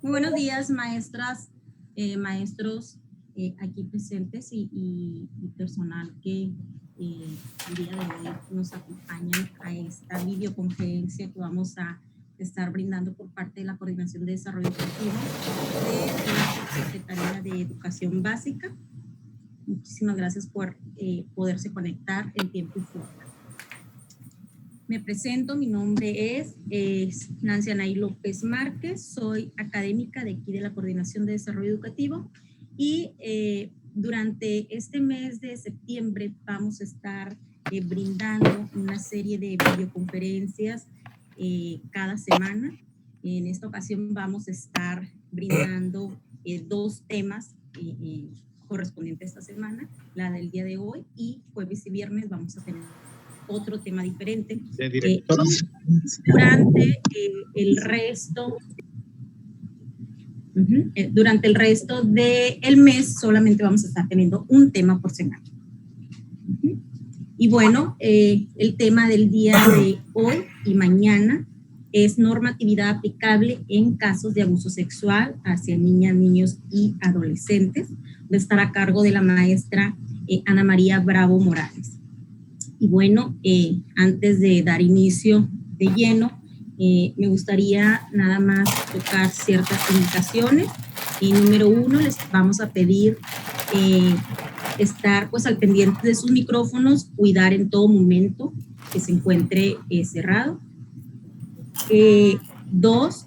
Muy buenos días, maestras, maestros aquí presentes y personal que el día de hoy nos acompañan a esta videoconferencia que vamos a estar brindando por parte de la Coordinación de Desarrollo Educativo de la Secretaría de Educación Básica. Muchísimas gracias por poderse conectar en tiempo y forma. Me presento, mi nombre es Nancy Anaí López Márquez, soy académica de aquí de la Coordinación de Desarrollo Educativo y durante este mes de septiembre vamos a estar brindando una serie de videoconferencias cada semana. En esta ocasión vamos a estar brindando dos temas correspondientes a esta semana, la del día de hoy, y jueves y viernes vamos a tener otro tema diferente. Durante el resto del mes solamente vamos a estar teniendo un tema por semana. Y bueno, el tema del día de hoy y mañana es normatividad aplicable en casos de abuso sexual hacia niñas, niños y adolescentes. Va a estar a cargo de la maestra Ana María Bravo Morales. Y bueno, antes de dar inicio de lleno, me gustaría nada más tocar ciertas indicaciones. Número uno, les vamos a pedir estar pues al pendiente de sus micrófonos, cuidar en todo momento que se encuentre cerrado. Dos,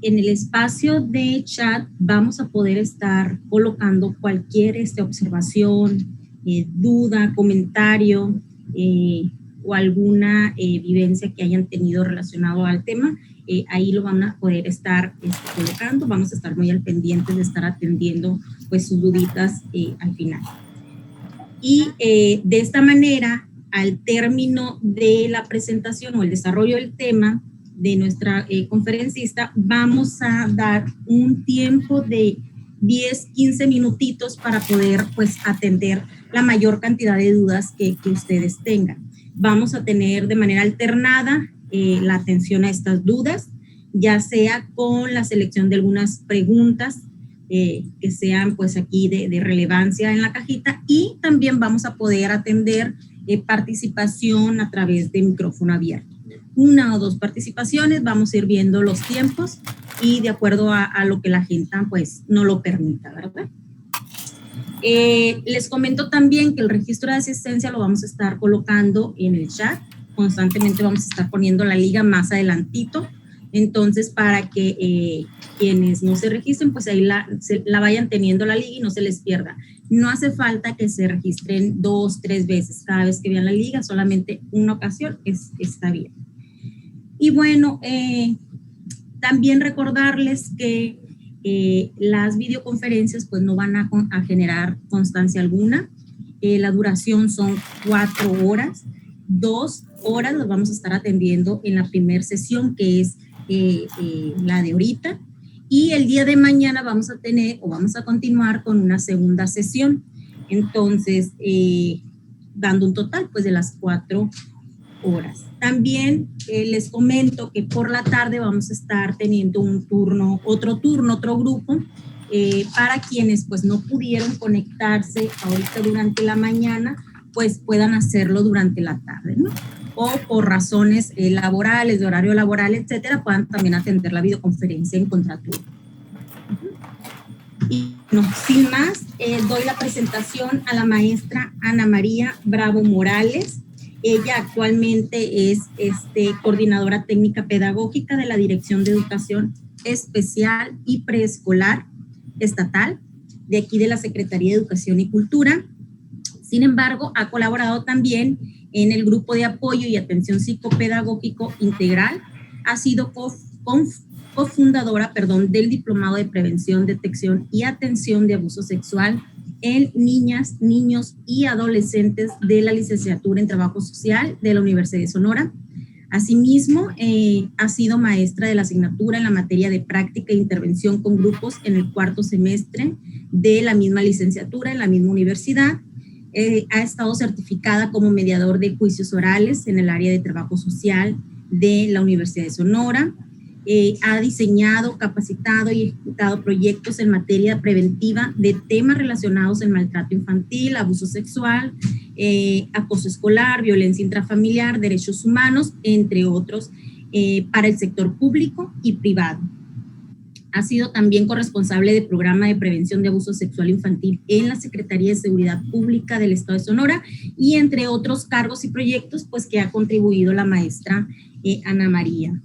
en el espacio de chat vamos a poder estar colocando cualquier observación, duda, comentario, o alguna vivencia que hayan tenido relacionado al tema, ahí lo van a poder estar colocando. Vamos a estar muy al pendiente de estar atendiendo pues sus duditas al final. Y de esta manera, al término de la presentación o el desarrollo del tema de nuestra conferencista, vamos a dar un tiempo de 10, 15 minutitos para poder pues atender la mayor cantidad de dudas que ustedes tengan. Vamos a tener de manera alternada la atención a estas dudas, ya sea con la selección de algunas preguntas que sean pues aquí de relevancia en la cajita, y también vamos a poder atender participación a través de micrófono abierto. Una o dos participaciones, vamos a ir viendo los tiempos y de acuerdo a lo que la gente pues no lo permita, ¿verdad? Les comento también que el registro de asistencia lo vamos a estar colocando en el chat. Constantemente vamos a estar poniendo la liga más adelantito. Entonces, para que quienes no se registren, pues ahí la vayan teniendo la liga y no se les pierda. No hace falta que se registren 2, 3 veces. Cada vez que vean la liga, solamente una ocasión está bien. Y bueno, también recordarles que las videoconferencias pues no van a generar constancia alguna. La duración son 4 horas. 2 horas las vamos a estar atendiendo en la primera sesión, que es la de ahorita. Y el día de mañana vamos a continuar con una segunda sesión. Entonces, dando un total pues de las 4 horas. También les comento que por la tarde vamos a estar teniendo otro grupo para quienes pues no pudieron conectarse ahorita durante la mañana, pues puedan hacerlo durante la tarde, ¿no? O por razones laborales, de horario laboral, etcétera, puedan también atender la videoconferencia en contraturno. Y no, sin más, doy la presentación a la maestra Ana María Bravo Morales. Ella actualmente es coordinadora técnica pedagógica de la Dirección de Educación Especial y Preescolar Estatal, de aquí de la Secretaría de Educación y Cultura. Sin embargo, ha colaborado también en el Grupo de Apoyo y Atención Psicopedagógico Integral. Ha sido cofundadora del Diplomado de Prevención, Detección y Atención de Abuso Sexual en niñas, niños y adolescentes de la licenciatura en Trabajo Social de la Universidad de Sonora. Asimismo, ha sido maestra de la asignatura en la materia de práctica e intervención con grupos en el 4º semestre de la misma licenciatura en la misma universidad. Ha estado certificada como mediador de juicios orales en el área de trabajo social de la Universidad de Sonora. ha diseñado, capacitado y ejecutado proyectos en materia preventiva de temas relacionados en maltrato infantil, abuso sexual, acoso escolar, violencia intrafamiliar, derechos humanos, entre otros, para el sector público y privado. Ha sido también corresponsable del programa de prevención de abuso sexual infantil en la Secretaría de Seguridad Pública del Estado de Sonora y entre otros cargos y proyectos pues que ha contribuido la maestra Ana María.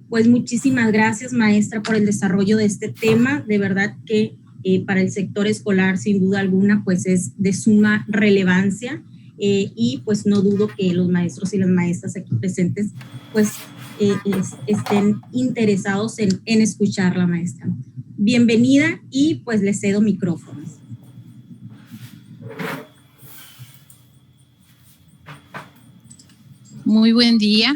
Pues muchísimas gracias, maestra, por el desarrollo de este tema. De verdad que para el sector escolar, sin duda alguna, pues es de suma relevancia y pues no dudo que los maestros y las maestras aquí presentes pues estén interesados en escucharla, maestra. Bienvenida y pues le cedo micrófonos. Muy buen día.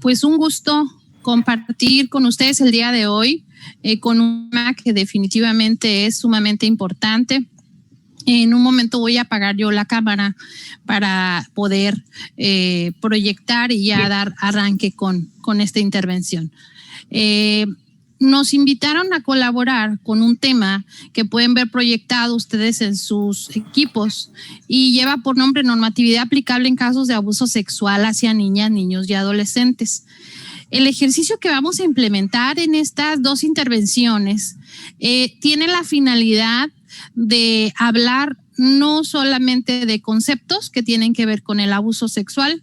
Pues un gusto compartir con ustedes el día de hoy con un tema que definitivamente es sumamente importante. En un momento voy a apagar yo la cámara para poder proyectar y ya dar arranque con esta intervención. Nos invitaron a colaborar con un tema que pueden ver proyectado ustedes en sus equipos y lleva por nombre Normatividad aplicable en casos de abuso sexual hacia niñas, niños y adolescentes. El ejercicio que vamos a implementar en estas dos intervenciones tiene la finalidad de hablar no solamente de conceptos que tienen que ver con el abuso sexual,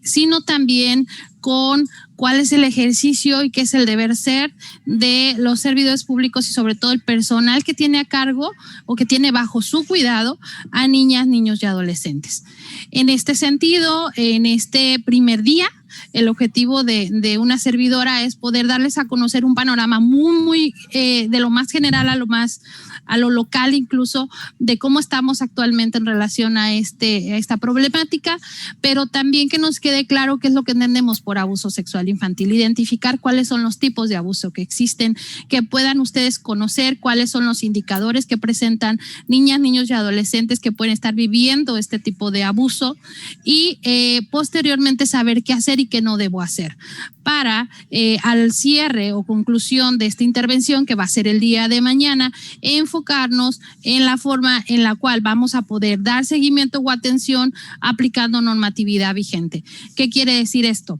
sino también con cuál es el ejercicio y qué es el deber ser de los servidores públicos y sobre todo el personal que tiene a cargo o que tiene bajo su cuidado a niñas, niños y adolescentes. En este sentido, en este primer día, el objetivo de una servidora es poder darles a conocer un panorama muy de lo más general a lo local, incluso de cómo estamos actualmente en relación a esta problemática, pero también que nos quede claro qué es lo que entendemos por abuso sexual infantil, identificar cuáles son los tipos de abuso que existen, que puedan ustedes conocer cuáles son los indicadores que presentan niñas, niños y adolescentes que pueden estar viviendo este tipo de abuso y posteriormente saber qué hacer y qué no debo hacer para al cierre o conclusión de esta intervención que va a ser el día de mañana, enfocarnos en la forma en la cual vamos a poder dar seguimiento o atención aplicando normatividad vigente. ¿Qué quiere decir esto?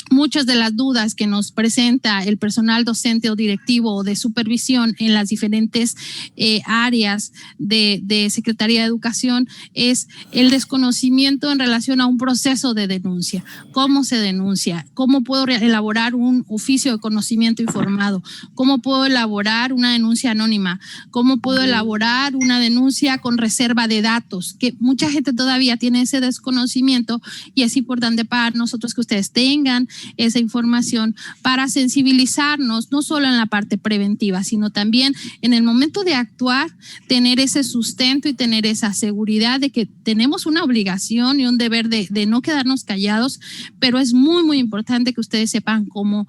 Muchas de las dudas que nos presenta el personal docente o directivo o de supervisión en las diferentes áreas de Secretaría de Educación es el desconocimiento en relación a un proceso de denuncia. ¿Cómo se denuncia? ¿Cómo puedo elaborar un oficio de conocimiento informado? ¿Cómo puedo elaborar una denuncia anónima? ¿Cómo puedo elaborar una denuncia con reserva de datos? Que mucha gente todavía tiene ese desconocimiento y es importante para nosotros que ustedes tengan esa información para sensibilizarnos no solo en la parte preventiva, sino también en el momento de actuar, tener ese sustento y tener esa seguridad de que tenemos una obligación y un deber de no quedarnos callados, pero es muy importante que ustedes sepan cómo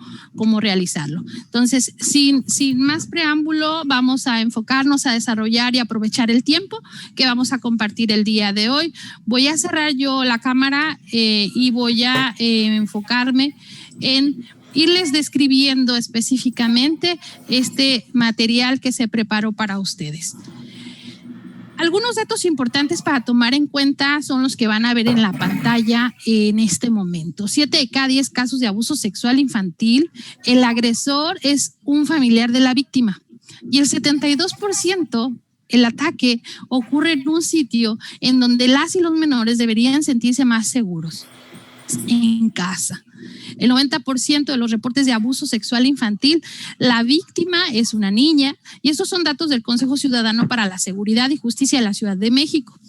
realizarlo. Entonces, sin más preámbulo, vamos a enfocarnos a desarrollar y aprovechar el tiempo que vamos a compartir el día de hoy. Voy a cerrar yo la cámara y voy a enfocarme en irles describiendo específicamente este material que se preparó para ustedes. Algunos datos importantes para tomar en cuenta son los que van a ver en la pantalla en este momento. 7 de cada 10 casos de abuso sexual infantil, el agresor es un familiar de la víctima y el 72% el ataque ocurre en un sitio en donde las y los menores deberían sentirse más seguros, en casa. El 90% de los reportes de abuso sexual infantil, la víctima es una niña y estos son datos del Consejo Ciudadano para la Seguridad y Justicia de la Ciudad de México.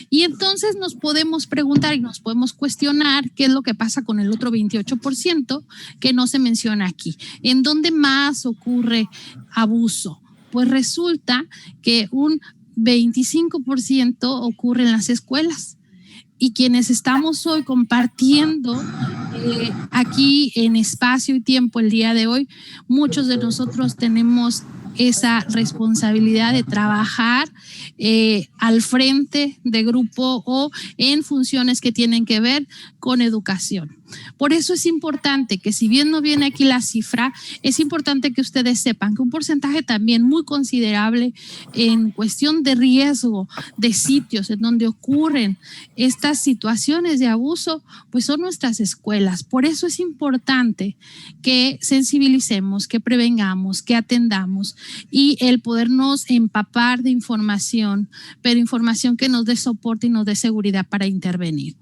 Y entonces nos podemos preguntar y nos podemos cuestionar qué es lo que pasa con el otro 28% que no se menciona aquí. ¿En dónde más ocurre abuso? Pues resulta que un 25% ocurre en las escuelas. Y quienes estamos hoy compartiendo aquí en espacio y tiempo el día de hoy, muchos de nosotros tenemos esa responsabilidad de trabajar al frente de grupo o en funciones que tienen que ver con educación. Por eso es importante que, si bien no viene aquí la cifra, es importante que ustedes sepan que un porcentaje también muy considerable en cuestión de riesgo de sitios en donde ocurren estas situaciones de abuso, pues son nuestras escuelas. Por eso es importante que sensibilicemos, que prevengamos, que atendamos, y el podernos empapar de información, pero información que nos dé soporte y nos dé seguridad para intervenir.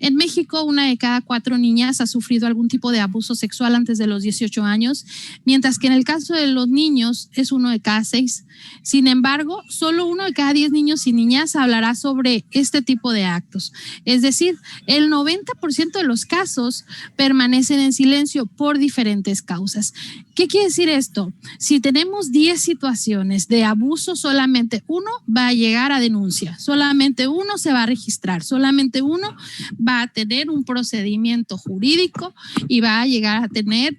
En México, 1 de cada 4 niñas ha sufrido algún tipo de abuso sexual antes de los 18 años, mientras que en el caso de los niños es 1 de cada 6. Sin embargo, solo 1 de cada 10 niños y niñas hablará sobre este tipo de actos. Es decir, el 90% de los casos permanecen en silencio por diferentes causas. ¿Qué quiere decir esto? Si tenemos 10 situaciones de abuso, solamente 1 va a llegar a denuncia, solamente 1 se va a registrar, solamente 1 va a tener un procedimiento jurídico y va a llegar a tener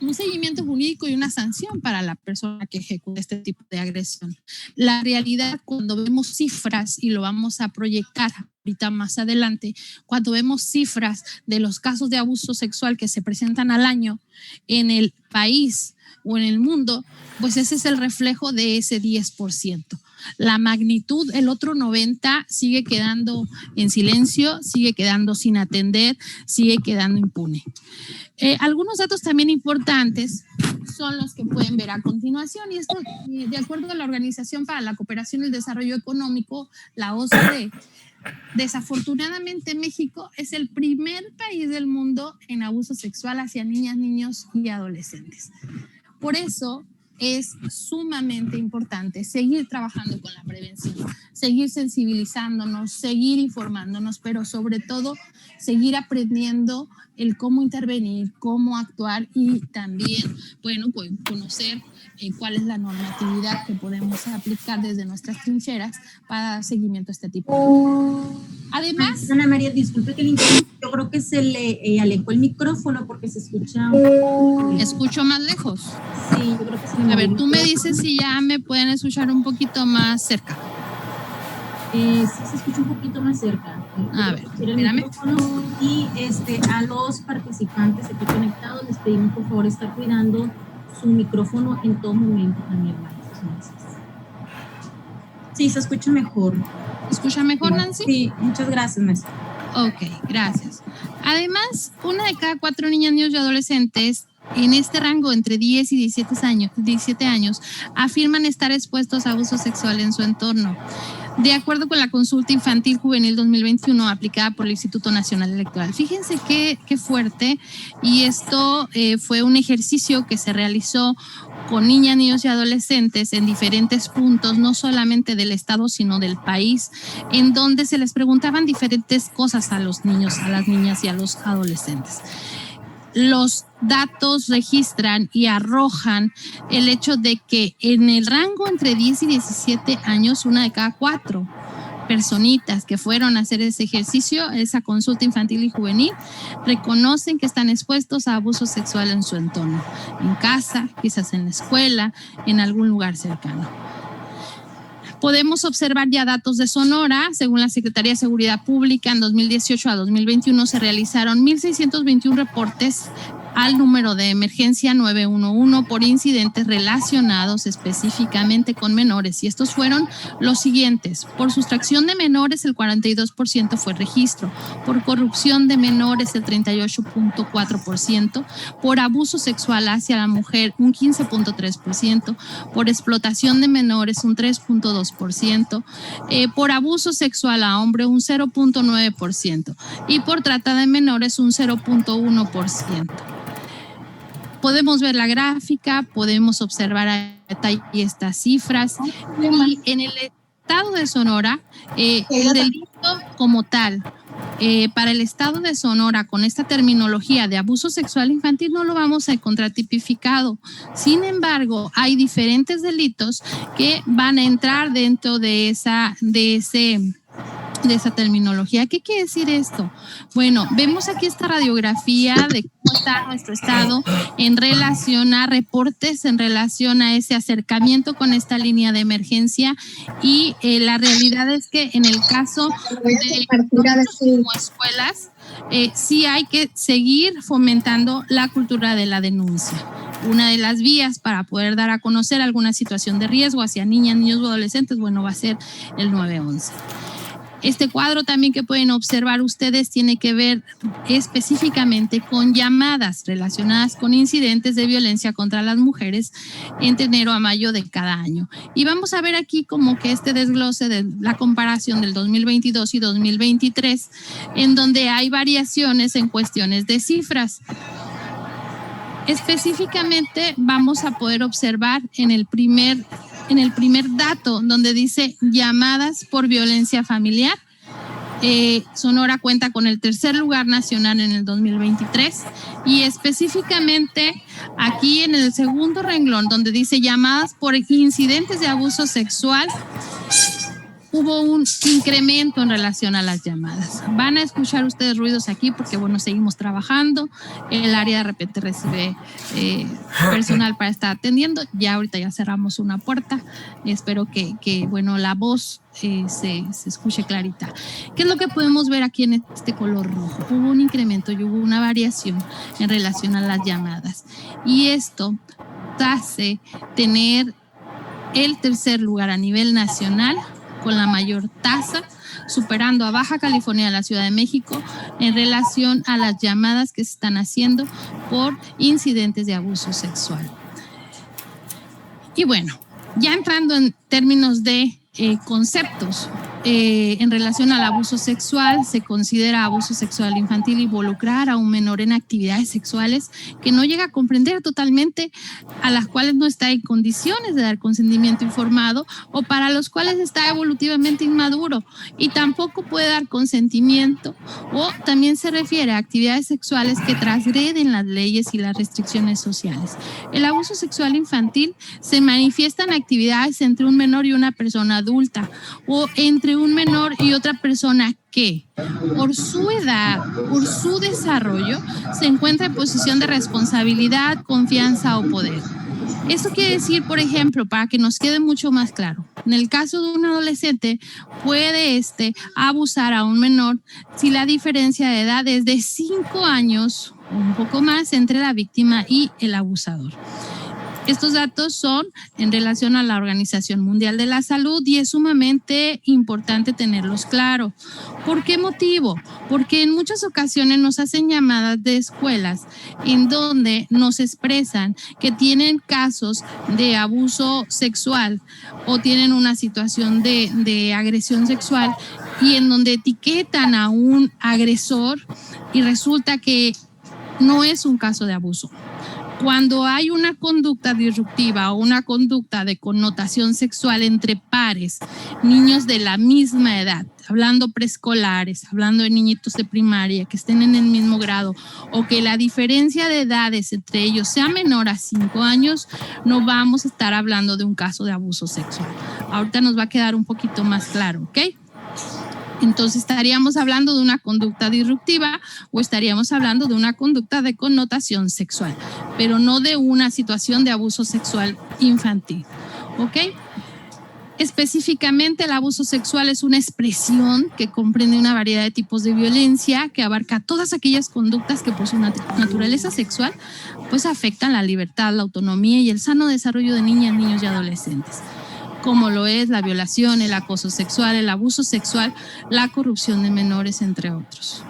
un seguimiento jurídico y una sanción para la persona que ejecuta este tipo de agresión. La realidad, cuando vemos cifras, y lo vamos a proyectar ahorita más adelante, cuando vemos cifras de los casos de abuso sexual que se presentan al año en el país o en el mundo, pues ese es el reflejo de ese 10%. La magnitud, el otro 90%, sigue quedando en silencio, sigue quedando sin atender, sigue quedando impune. Algunos datos también importantes son los que pueden ver a continuación, y esto de acuerdo a la Organización para la Cooperación y el Desarrollo Económico, la OCDE. Desafortunadamente, México es el primer país del mundo en abuso sexual hacia niñas, niños y adolescentes. Por eso es sumamente importante seguir trabajando con la prevención, seguir sensibilizándonos, seguir informándonos, pero sobre todo seguir aprendiendo el cómo intervenir, cómo actuar, y también, bueno, pues conocer cuál es la normatividad que podemos aplicar desde nuestras trincheras para dar seguimiento a este tipo de... Además, Ana María, disculpe que le interrumpa, yo creo que se le alejó el micrófono porque se escucha... ¿Escucho más lejos? Sí, yo creo que sí. A ver, tú me dices si ya me pueden escuchar un poquito más cerca. Sí, se escucha un poquito más cerca. A ver, espérame. Y a los participantes aquí conectados les pedimos por favor estar cuidando su micrófono en todo momento también. Sí, se escucha mejor. ¿Escucha mejor, Nancy? Sí, muchas gracias, maestra. Ok, gracias. Además, 1 de cada 4 niñas, niños y adolescentes en este rango entre 10 y 17 años afirman estar expuestos a abuso sexual en su entorno. De acuerdo con la Consulta Infantil Juvenil 2021 aplicada por el Instituto Nacional Electoral. Fíjense qué fuerte, y esto fue un ejercicio que se realizó con niñas, niños y adolescentes en diferentes puntos, no solamente del estado, sino del país, en donde se les preguntaban diferentes cosas a los niños, a las niñas y a los adolescentes. Los datos registran y arrojan el hecho de que en el rango entre 10 y 17 años, 1 de cada 4 personitas que fueron a hacer ese ejercicio, esa consulta infantil y juvenil, reconocen que están expuestos a abuso sexual en su entorno, en casa, quizás en la escuela, en algún lugar cercano. Podemos observar ya datos de Sonora. Según la Secretaría de Seguridad Pública, en 2018 a 2021 se realizaron 1,621 reportes al número de emergencia 911 por incidentes relacionados específicamente con menores. Y estos fueron los siguientes: por sustracción de menores, el 42% fue registro; por corrupción de menores, el 38.4%; por abuso sexual hacia la mujer, un 15.3%; por explotación de menores, un 3.2%; por abuso sexual a hombre, un 0.9%; y por trata de menores, un 0.1%. Podemos ver la gráfica, podemos observar a detalle estas cifras, y en el estado de Sonora, el delito como tal, para el estado de Sonora, con esta terminología de abuso sexual infantil, no lo vamos a encontrar tipificado. Sin embargo, hay diferentes delitos que van a entrar dentro de ese de esa terminología. ¿Qué quiere decir esto? Bueno, vemos aquí esta radiografía de cómo está nuestro estado en relación a reportes, en relación a ese acercamiento con esta línea de emergencia, y la realidad es que en el caso de nosotros como escuelas, sí hay que seguir fomentando la cultura de la denuncia. Una de las vías para poder dar a conocer alguna situación de riesgo hacia niñas, niños o adolescentes, bueno, va a ser el 911. Este cuadro también que pueden observar ustedes tiene que ver específicamente con llamadas relacionadas con incidentes de violencia contra las mujeres entre enero a mayo de cada año. Y vamos a ver aquí como que este desglose de la comparación del 2022 y 2023, en donde hay variaciones en cuestiones de cifras. Específicamente vamos a poder observar en el primer dato donde dice llamadas por violencia familiar. Sonora cuenta con el tercer lugar nacional en el 2023, y específicamente aquí en el segundo renglón donde dice llamadas por incidentes de abuso sexual, hubo un incremento en relación a las llamadas. Van a escuchar ustedes ruidos aquí porque, bueno, seguimos trabajando. El área de repente recibe personal para estar atendiendo. Ya ahorita ya cerramos una puerta. Espero que bueno, la voz se escuche clarita. ¿Qué es lo que podemos ver aquí en este color rojo? Hubo un incremento y hubo una variación en relación a las llamadas. Y esto hace tener el tercer lugar a nivel nacional con la mayor tasa, superando a Baja California y a la Ciudad de México en relación a las llamadas que se están haciendo por incidentes de abuso sexual. Y bueno, ya entrando en términos de conceptos, en relación al abuso sexual, se considera abuso sexual infantil involucrar a un menor en actividades sexuales que no llega a comprender totalmente, a las cuales no está en condiciones de dar consentimiento informado o para los cuales está evolutivamente inmaduro y tampoco puede dar consentimiento, o también se refiere a actividades sexuales que transgreden las leyes y las restricciones sociales. El abuso sexual infantil se manifiesta en actividades entre un menor y una persona adulta, o entre un menor y otra persona que, por su edad, por su desarrollo, se encuentra en posición de responsabilidad, confianza o poder. Esto quiere decir, por ejemplo, para que nos quede mucho más claro, en el caso de un adolescente, puede abusar a un menor si la diferencia de edad es de 5 años o un poco más entre la víctima y el abusador. Estos datos son en relación a la Organización Mundial de la Salud y es sumamente importante tenerlos claro. ¿Por qué motivo? Porque en muchas ocasiones nos hacen llamadas de escuelas en donde nos expresan que tienen casos de abuso sexual o tienen una situación de agresión sexual, y en donde etiquetan a un agresor y resulta que no es un caso de abuso. Cuando hay una conducta disruptiva o una conducta de connotación sexual entre pares, niños de la misma edad, hablando preescolares, hablando de niñitos de primaria que estén en el mismo grado, o que la diferencia de edades entre ellos sea menor a 5 años, no vamos a estar hablando de un caso de abuso sexual. Ahorita nos va a quedar un poquito más claro, ¿ok? Entonces estaríamos hablando de una conducta disruptiva o estaríamos hablando de una conducta de connotación sexual, pero no de una situación de abuso sexual infantil, ¿ok? Específicamente, el abuso sexual es una expresión que comprende una variedad de tipos de violencia que abarca todas aquellas conductas que por su naturaleza sexual pues afectan la libertad, la autonomía y el sano desarrollo de niñas, niños y adolescentes, como lo es la violación, el acoso sexual, el abuso sexual, la corrupción de menores, entre otros.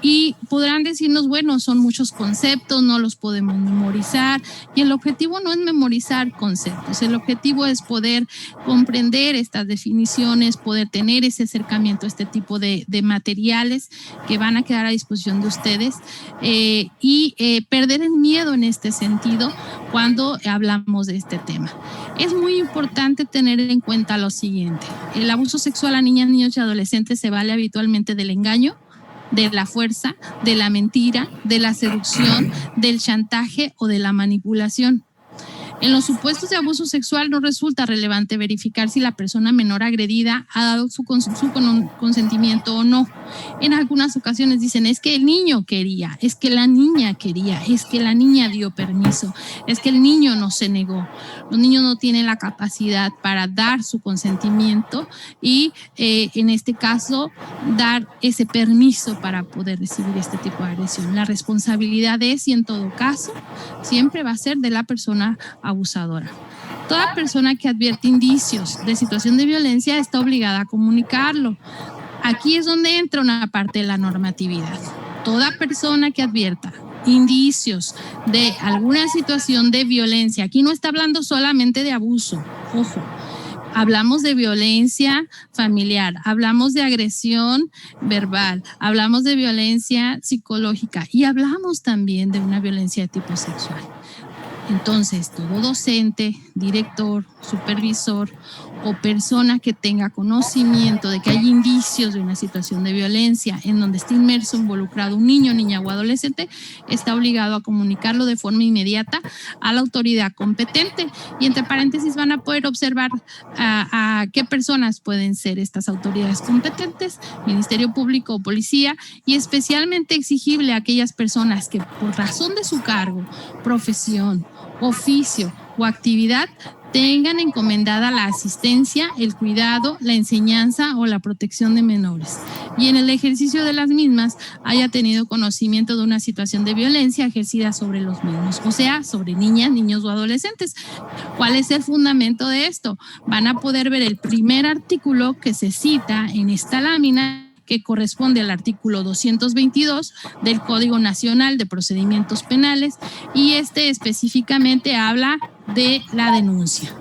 Y podrán decirnos, bueno, son muchos conceptos, no los podemos memorizar, y el objetivo no es memorizar conceptos, el objetivo es poder comprender estas definiciones, poder tener ese acercamiento a este tipo de materiales que van a quedar a disposición de ustedes, y perder el miedo en este sentido cuando hablamos de este tema. Es muy importante tener en cuenta lo siguiente: el abuso sexual a niñas, niños y adolescentes se vale habitualmente del engaño, de la fuerza, de la mentira, de la seducción, del chantaje o de la manipulación. En los supuestos de abuso sexual no resulta relevante verificar si la persona menor agredida ha dado su consentimiento o no. En algunas ocasiones dicen, es que el niño quería, es que la niña quería, es que la niña dio permiso, es que el niño no se negó. Los niños no tienen la capacidad para dar su consentimiento y en este caso dar ese permiso para poder recibir este tipo de agresión. La responsabilidad es, y en todo caso, siempre va a ser de la persona abusadora. Toda persona que advierte indicios de situación de violencia está obligada a comunicarlo. Aquí es donde entra una parte de la normatividad. Toda persona que advierta indicios de alguna situación de violencia, aquí no está hablando solamente de abuso, ojo, hablamos de violencia familiar, hablamos de agresión verbal, hablamos de violencia psicológica y hablamos también de una violencia de tipo sexual. Entonces, todo docente, director, supervisor o persona que tenga conocimiento de que hay indicios de una situación de violencia en donde esté inmerso, involucrado un niño, niña o adolescente, está obligado a comunicarlo de forma inmediata a la autoridad competente. Y entre paréntesis van a poder observar a qué personas pueden ser estas autoridades competentes, Ministerio Público o Policía, y especialmente exigible a aquellas personas que por razón de su cargo, profesión, oficio o actividad tengan encomendada la asistencia, el cuidado, la enseñanza o la protección de menores y en el ejercicio de las mismas haya tenido conocimiento de una situación de violencia ejercida sobre los mismos, o sea, sobre niñas, niños o adolescentes. ¿Cuál es el fundamento de esto? Van a poder ver el primer artículo que se cita en esta lámina, que corresponde al artículo 222 del Código Nacional de Procedimientos Penales y este específicamente habla de la denuncia.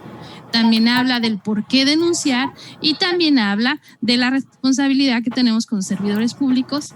También habla del por qué denunciar y también habla de la responsabilidad que tenemos con servidores públicos,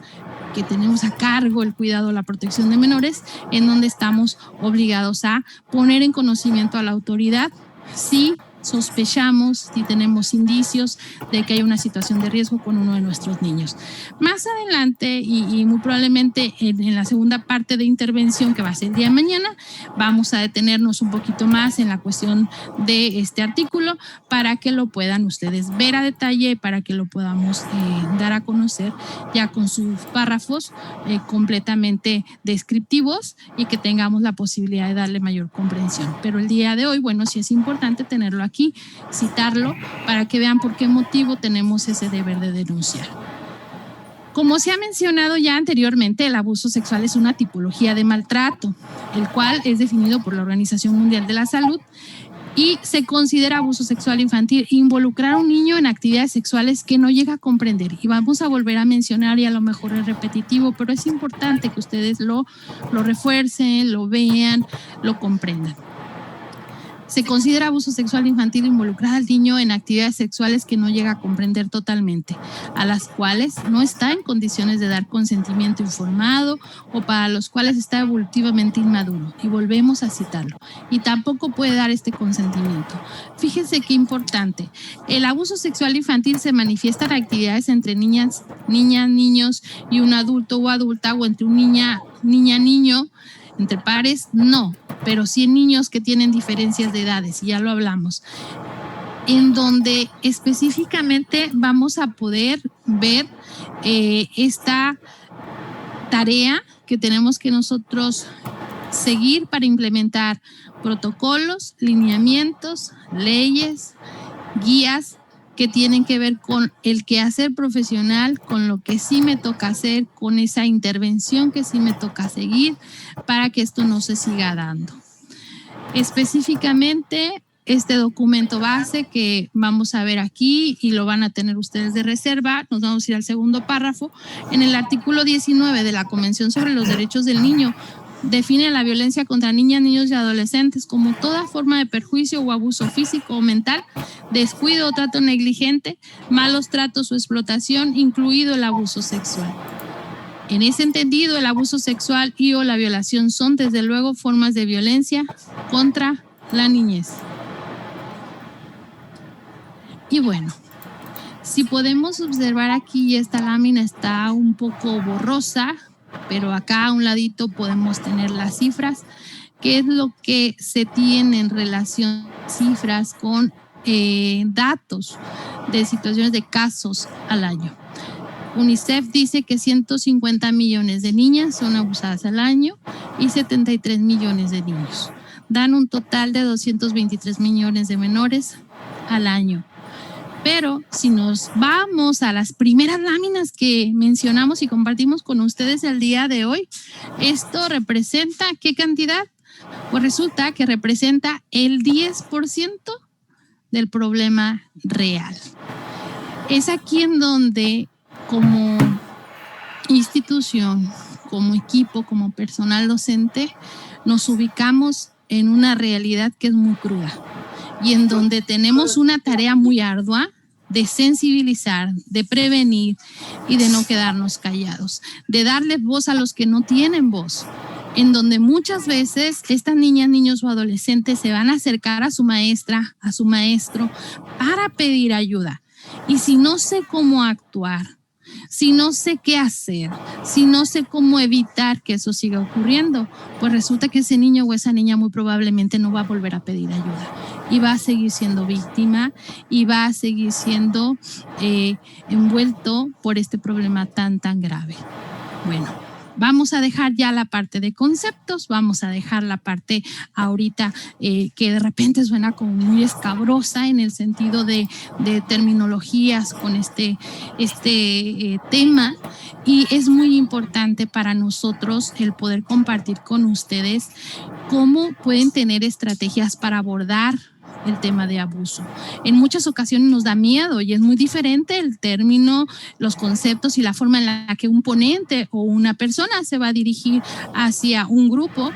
que tenemos a cargo el cuidado, la protección de menores, en donde estamos obligados a poner en conocimiento a la autoridad si sospechamos, si tenemos indicios de que hay una situación de riesgo con uno de nuestros niños. Más adelante y muy probablemente en la segunda parte de intervención que va a ser el día de mañana, vamos a detenernos un poquito más en la cuestión de este artículo para que lo puedan ustedes ver a detalle, para que lo podamos dar a conocer ya con sus párrafos completamente descriptivos y que tengamos la posibilidad de darle mayor comprensión. Pero el día de hoy, bueno, sí es importante tenerlo aquí, citarlo para que vean por qué motivo tenemos ese deber de denunciar. Como se ha mencionado ya anteriormente, el abuso sexual es una tipología de maltrato, el cual es definido por la Organización Mundial de la Salud y se considera abuso sexual infantil involucrar a un niño en actividades sexuales que no llega a comprender. Y vamos a volver a mencionar, y a lo mejor es repetitivo, pero es importante que ustedes lo refuercen, lo vean, lo comprendan. Se considera abuso sexual infantil involucrar al niño en actividades sexuales que no llega a comprender totalmente, a las cuales no está en condiciones de dar consentimiento informado o para los cuales está evolutivamente inmaduro. Y volvemos a citarlo. Y tampoco puede dar este consentimiento. Fíjense qué importante. El abuso sexual infantil se manifiesta en actividades entre niñas, niños y un adulto o adulta, o entre un niño, entre pares, no, pero sí en niños que tienen diferencias de edades, y ya lo hablamos, en donde específicamente vamos a poder ver esta tarea que tenemos que nosotros seguir para implementar protocolos, lineamientos, leyes, guías que tienen que ver con el quehacer profesional, con lo que sí me toca hacer, con esa intervención que sí me toca seguir para que esto no se siga dando. Específicamente, este documento base que vamos a ver aquí y lo van a tener ustedes de reserva, nos vamos a ir al segundo párrafo. En el artículo 19 de la Convención sobre los Derechos del Niño, define la violencia contra niñas, niños y adolescentes como toda forma de perjuicio o abuso físico o mental, descuido o trato negligente, malos tratos o explotación, incluido el abuso sexual. En ese entendido, el abuso sexual y o la violación son, desde luego, formas de violencia contra la niñez. Y bueno, si podemos observar aquí, esta lámina está un poco borrosa, pero acá a un ladito podemos tener las cifras. qué es lo que se tiene en relación a cifras con datos de situaciones de casos al año. UNICEF dice que 150 millones de niñas son abusadas al año y 73 millones de niños. Dan un total de 223 millones de menores al año. Pero si nos vamos a las primeras láminas que mencionamos y compartimos con ustedes el día de hoy, esto representa ¿qué cantidad? Pues resulta que representa el 10% del problema real. Es aquí en donde, como institución, como equipo, como personal docente, nos ubicamos en una realidad que es muy cruda y en donde tenemos una tarea muy ardua de sensibilizar, de prevenir y de no quedarnos callados, de darle voz a los que no tienen voz, en donde muchas veces estas niñas, niños o adolescentes se van a acercar a su maestra, a su maestro, para pedir ayuda. Y si no sé cómo actuar, si no sé qué hacer, si no sé cómo evitar que eso siga ocurriendo, pues resulta que ese niño o esa niña muy probablemente no va a volver a pedir ayuda y va a seguir siendo víctima y va a seguir siendo envuelto por este problema tan grave. Bueno, vamos a dejar ya la parte de conceptos, vamos a dejar la parte ahorita que de repente suena como muy escabrosa en el sentido de terminologías con este tema, y es muy importante para nosotros el poder compartir con ustedes cómo pueden tener estrategias para abordar el tema de abuso. En muchas ocasiones nos da miedo y es muy diferente el término, los conceptos y la forma en la que un ponente o una persona se va a dirigir hacia un grupo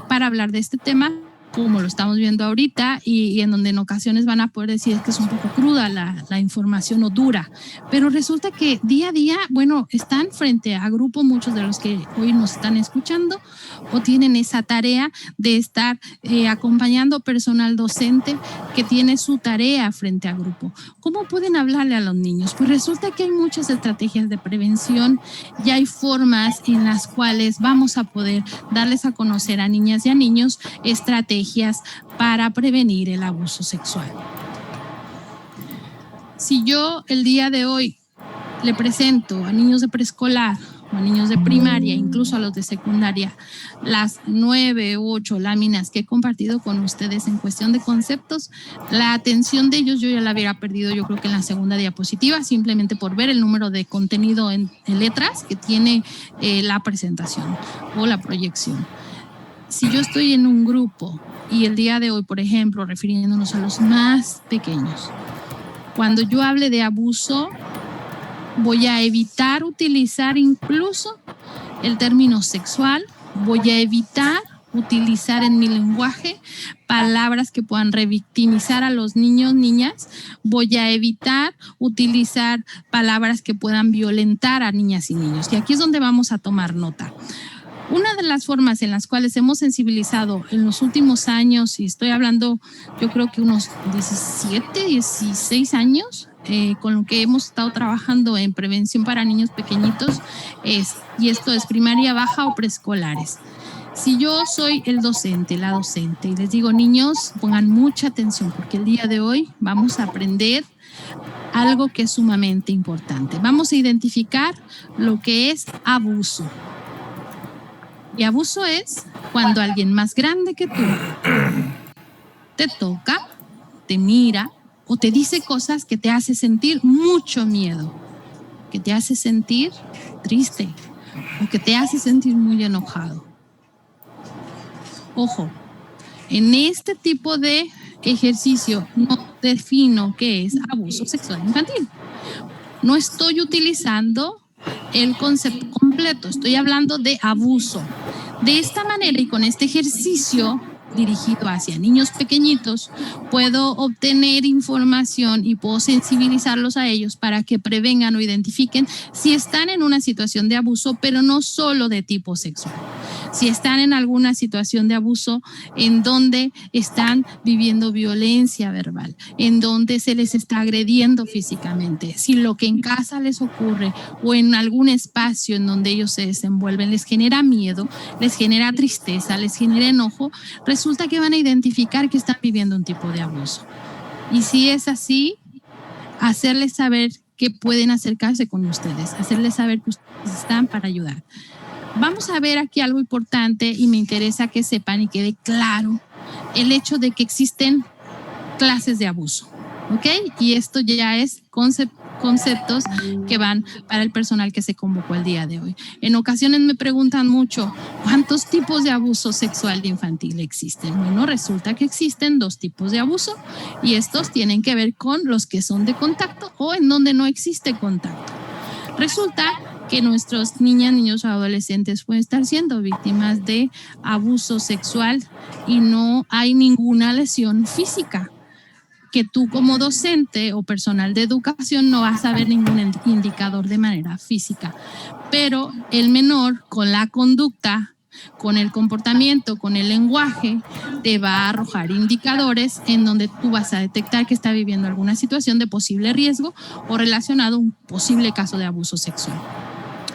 para hablar de este tema, como lo estamos viendo ahorita, y en donde en ocasiones van a poder decir que es un poco cruda la información o dura, pero resulta que día a día, bueno, están frente a grupo, muchos de los que hoy nos están escuchando o tienen esa tarea de estar acompañando personal docente que tiene su tarea frente a grupo. ¿Cómo pueden hablarle a los niños? Pues resulta que hay muchas estrategias de prevención y hay formas en las cuales vamos a poder darles a conocer a niñas y a niños estrategias para prevenir el abuso sexual. Si yo el día de hoy le presento a niños de preescolar o a niños de primaria, incluso a los de secundaria, las 9 u 8 láminas que he compartido con ustedes en cuestión de conceptos, la atención de ellos yo ya la hubiera perdido, yo creo que en la segunda diapositiva, simplemente por ver el número de contenido en letras que tiene la presentación o la proyección. Si yo estoy en un grupo y el día de hoy, por ejemplo, refiriéndonos a los más pequeños, cuando yo hable de abuso, voy a evitar utilizar incluso el término sexual, voy a evitar utilizar en mi lenguaje palabras que puedan revictimizar a los niños, niñas, voy a evitar utilizar palabras que puedan violentar a niñas y niños. Y aquí es donde vamos a tomar nota. Una de las formas en las cuales hemos sensibilizado en los últimos años, y estoy hablando yo creo que unos 17, 16 años, con lo que hemos estado trabajando en prevención para niños pequeñitos, y esto es primaria baja o preescolares. Si yo soy el docente, la docente, y les digo, niños, pongan mucha atención porque el día de hoy vamos a aprender algo que es sumamente importante. Vamos a identificar lo que es abuso. Y abuso es cuando alguien más grande que tú te toca, te mira o te dice cosas que te hace sentir mucho miedo, que te hace sentir triste o que te hace sentir muy enojado. Ojo, en este tipo de ejercicio no defino qué es abuso sexual infantil. No estoy utilizando el concepto completo, estoy hablando de abuso. De esta manera y con este ejercicio dirigido hacia niños pequeñitos, puedo obtener información y puedo sensibilizarlos a ellos para que prevengan o identifiquen si están en una situación de abuso, pero no solo de tipo sexual, si están en alguna situación de abuso en donde están viviendo violencia verbal, en donde se les está agrediendo físicamente, si lo que en casa les ocurre o en algún espacio en donde ellos se desenvuelven les genera miedo, les genera tristeza, les genera enojo, resulta que van a identificar que están viviendo un tipo de abuso. Y si es así, hacerles saber que pueden acercarse con ustedes, hacerles saber que ustedes están para ayudar. Vamos a ver aquí algo importante y me interesa que sepan y quede claro el hecho de que existen clases de abuso, ¿ok? Y esto ya es conceptos que van para el personal que se convocó el día de hoy. En ocasiones me preguntan mucho, ¿cuántos tipos de abuso sexual infantil existen? Bueno, resulta que existen 2 tipos de abuso y estos tienen que ver con los que son de contacto o en donde no existe contacto. Resulta que nuestros niños o adolescentes pueden estar siendo víctimas de abuso sexual y no hay ninguna lesión física, que tú como docente o personal de educación no vas a ver ningún indicador de manera física, pero el menor con la conducta, con el comportamiento, con el lenguaje, te va a arrojar indicadores en donde tú vas a detectar que está viviendo alguna situación de posible riesgo o relacionado a un posible caso de abuso sexual.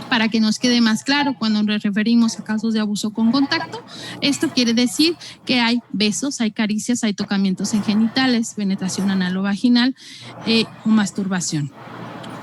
Para que nos quede más claro, cuando nos referimos a casos de abuso con contacto, esto quiere decir que hay besos, hay caricias, hay tocamientos en genitales, penetración anal o vaginal o masturbación.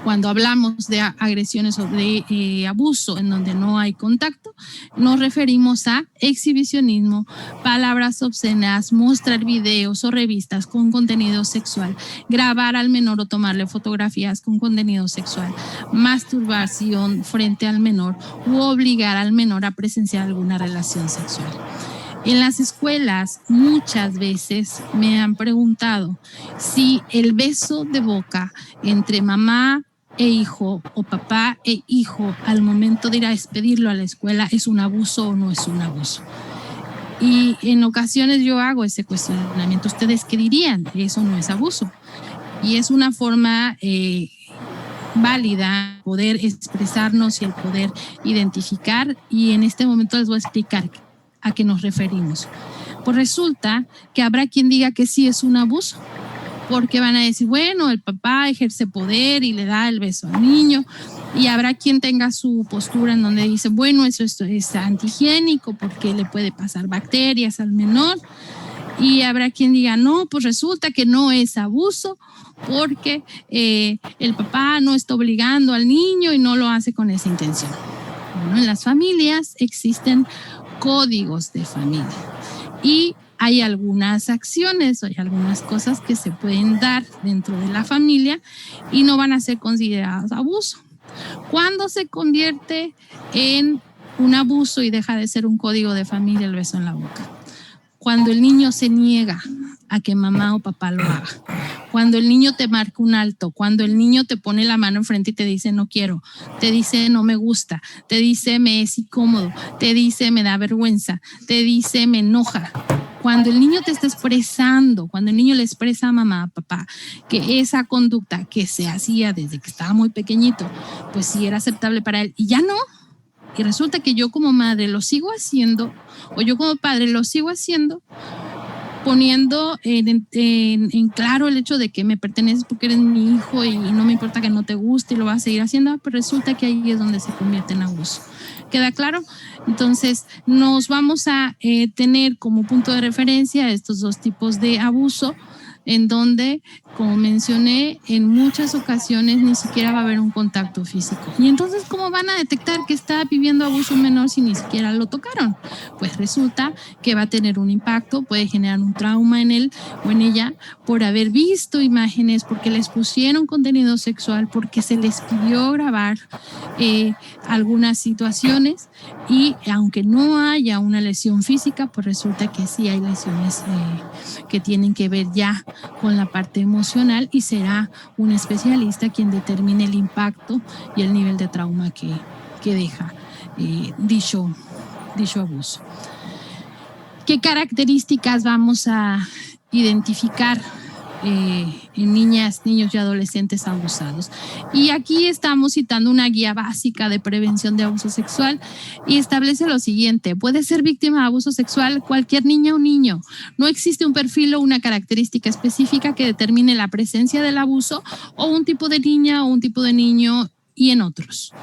Cuando hablamos de agresiones o de abuso en donde no hay contacto, nos referimos a exhibicionismo, palabras obscenas, mostrar videos o revistas con contenido sexual, grabar al menor o tomarle fotografías con contenido sexual, masturbación frente al menor u obligar al menor a presenciar alguna relación sexual. En las escuelas muchas veces me han preguntado si el beso de boca entre mamá e hijo o papá e hijo al momento de ir a despedirlo a la escuela es un abuso o no es un abuso. Y en ocasiones yo hago ese cuestionamiento. ¿Ustedes qué dirían? Eso no es abuso. Y es una forma válida poder expresarnos y el poder identificar. Y en este momento les voy a explicar a qué nos referimos. Pues resulta que habrá quien diga que sí es un abuso, porque van a decir, bueno, el papá ejerce poder y le da el beso al niño, y habrá quien tenga su postura en donde dice, bueno, eso es antihigiénico porque le puede pasar bacterias al menor, y habrá quien diga, no, pues resulta que no es abuso porque el papá no está obligando al niño y no lo hace con esa intención. Bueno, en las familias existen códigos de familia y hay algunas acciones o hay algunas cosas que se pueden dar dentro de la familia y no van a ser consideradas abuso. ¿Cuándo se convierte en un abuso y deja de ser un código de familia el beso en la boca? Cuando el niño se niega a que mamá o papá lo haga. Cuando el niño te marca un alto, cuando el niño te pone la mano enfrente y te dice no quiero, te dice no me gusta, te dice me es incómodo, te dice me da vergüenza, te dice me enoja. Cuando el niño te está expresando, cuando el niño le expresa a mamá, a papá, que esa conducta que se hacía desde que estaba muy pequeñito, pues sí era aceptable para él y ya no. Y resulta que yo como madre lo sigo haciendo, o yo como padre lo sigo haciendo, poniendo en claro el hecho de que me perteneces porque eres mi hijo y no me importa que no te guste y lo vas a seguir haciendo, pero resulta que ahí es donde se convierte en abuso. ¿Queda claro? Entonces, nos vamos a tener como punto de referencia estos 2 tipos de abuso, en donde, como mencioné, en muchas ocasiones ni siquiera va a haber un contacto físico. Y entonces, ¿cómo van a detectar que está viviendo abuso menor si ni siquiera lo tocaron? Pues resulta que va a tener un impacto, puede generar un trauma en él o en ella por haber visto imágenes, porque les pusieron contenido sexual, porque se les pidió grabar algunas situaciones y aunque no haya una lesión física, pues resulta que sí hay lesiones que tienen que ver ya con la parte emocional y será un especialista quien determine el impacto y el nivel de trauma que deja dicho abuso. ¿Qué características vamos a identificar en niñas, niños y adolescentes abusados. Y aquí estamos citando una guía básica de prevención de abuso sexual y establece lo siguiente: puede ser víctima de abuso sexual cualquier niña o niño. No existe un perfil o una característica específica que determine la presencia del abuso o un tipo de niña o un tipo de niño y en otros.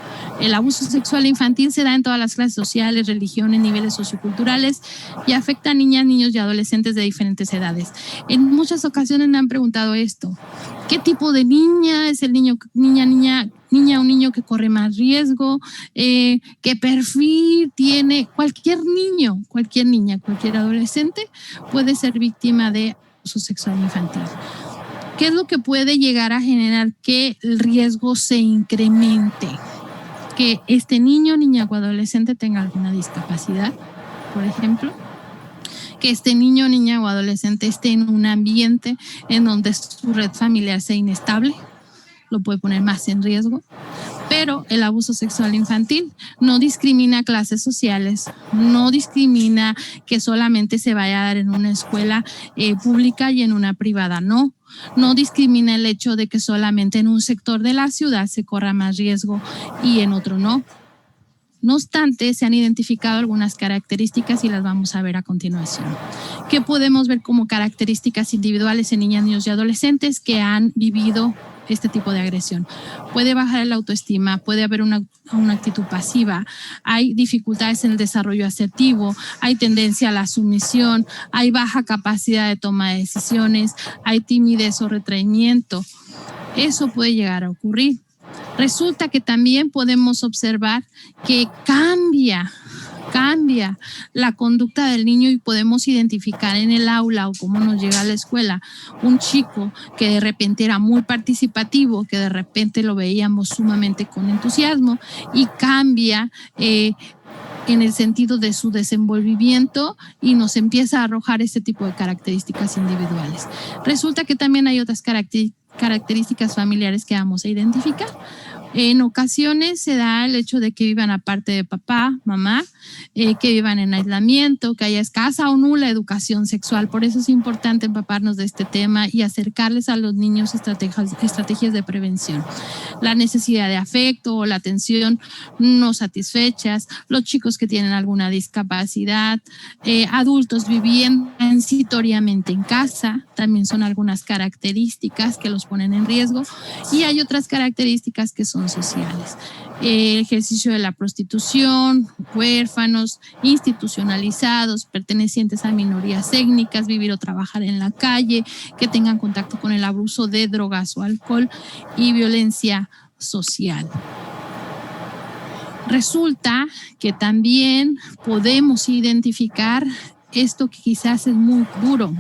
El abuso sexual infantil se da en todas las clases sociales, religiones, niveles socioculturales y afecta a niñas, niños y adolescentes de diferentes edades. En muchas ocasiones me han preguntado esto: ¿qué tipo de niña es el niño, niña o niño que corre más riesgo? ¿Qué perfil tiene? Cualquier niño, cualquier niña, cualquier adolescente puede ser víctima de abuso sexual infantil. ¿Qué es lo que puede llegar a generar que el riesgo se incremente? Que este niño, niña o adolescente tenga alguna discapacidad, por ejemplo. Que este niño, niña o adolescente esté en un ambiente en donde su red familiar sea inestable, lo puede poner más en riesgo. Pero el abuso sexual infantil no discrimina clases sociales, no discrimina que solamente se vaya a dar en una escuela pública y en una privada, no. No discrimina el hecho de que solamente en un sector de la ciudad se corra más riesgo y en otro no. No obstante, se han identificado algunas características y las vamos a ver a continuación. ¿Qué podemos ver como características individuales en niñas, niños y adolescentes que han vivido este tipo de agresión? Puede bajar la autoestima, puede haber una actitud pasiva, hay dificultades en el desarrollo asertivo, hay tendencia a la sumisión, hay baja capacidad de toma de decisiones, hay timidez o retraimiento. Eso puede llegar a ocurrir. Resulta que también podemos observar que cambia la conducta del niño y podemos identificar en el aula o cómo nos llega a la escuela un chico que de repente era muy participativo, que de repente lo veíamos sumamente con entusiasmo y cambia en el sentido de su desenvolvimiento y nos empieza a arrojar este tipo de características individuales. Resulta que también hay otras características familiares que vamos a identificar. En ocasiones se da el hecho de que vivan aparte de papá, mamá, que vivan en aislamiento, que haya escasa o nula educación sexual. Por eso es importante empaparnos de este tema y acercarles a los niños estrategias de prevención. La necesidad de afecto o la atención no satisfechas, los chicos que tienen alguna discapacidad, adultos viviendo transitoriamente en casa, también son algunas características que los ponen en riesgo, y hay otras características que son sociales. El ejercicio de la prostitución, huérfanos, institucionalizados, pertenecientes a minorías étnicas, vivir o trabajar en la calle, que tengan contacto con el abuso de drogas o alcohol y violencia social. Resulta que también podemos identificar esto que quizás es muy duro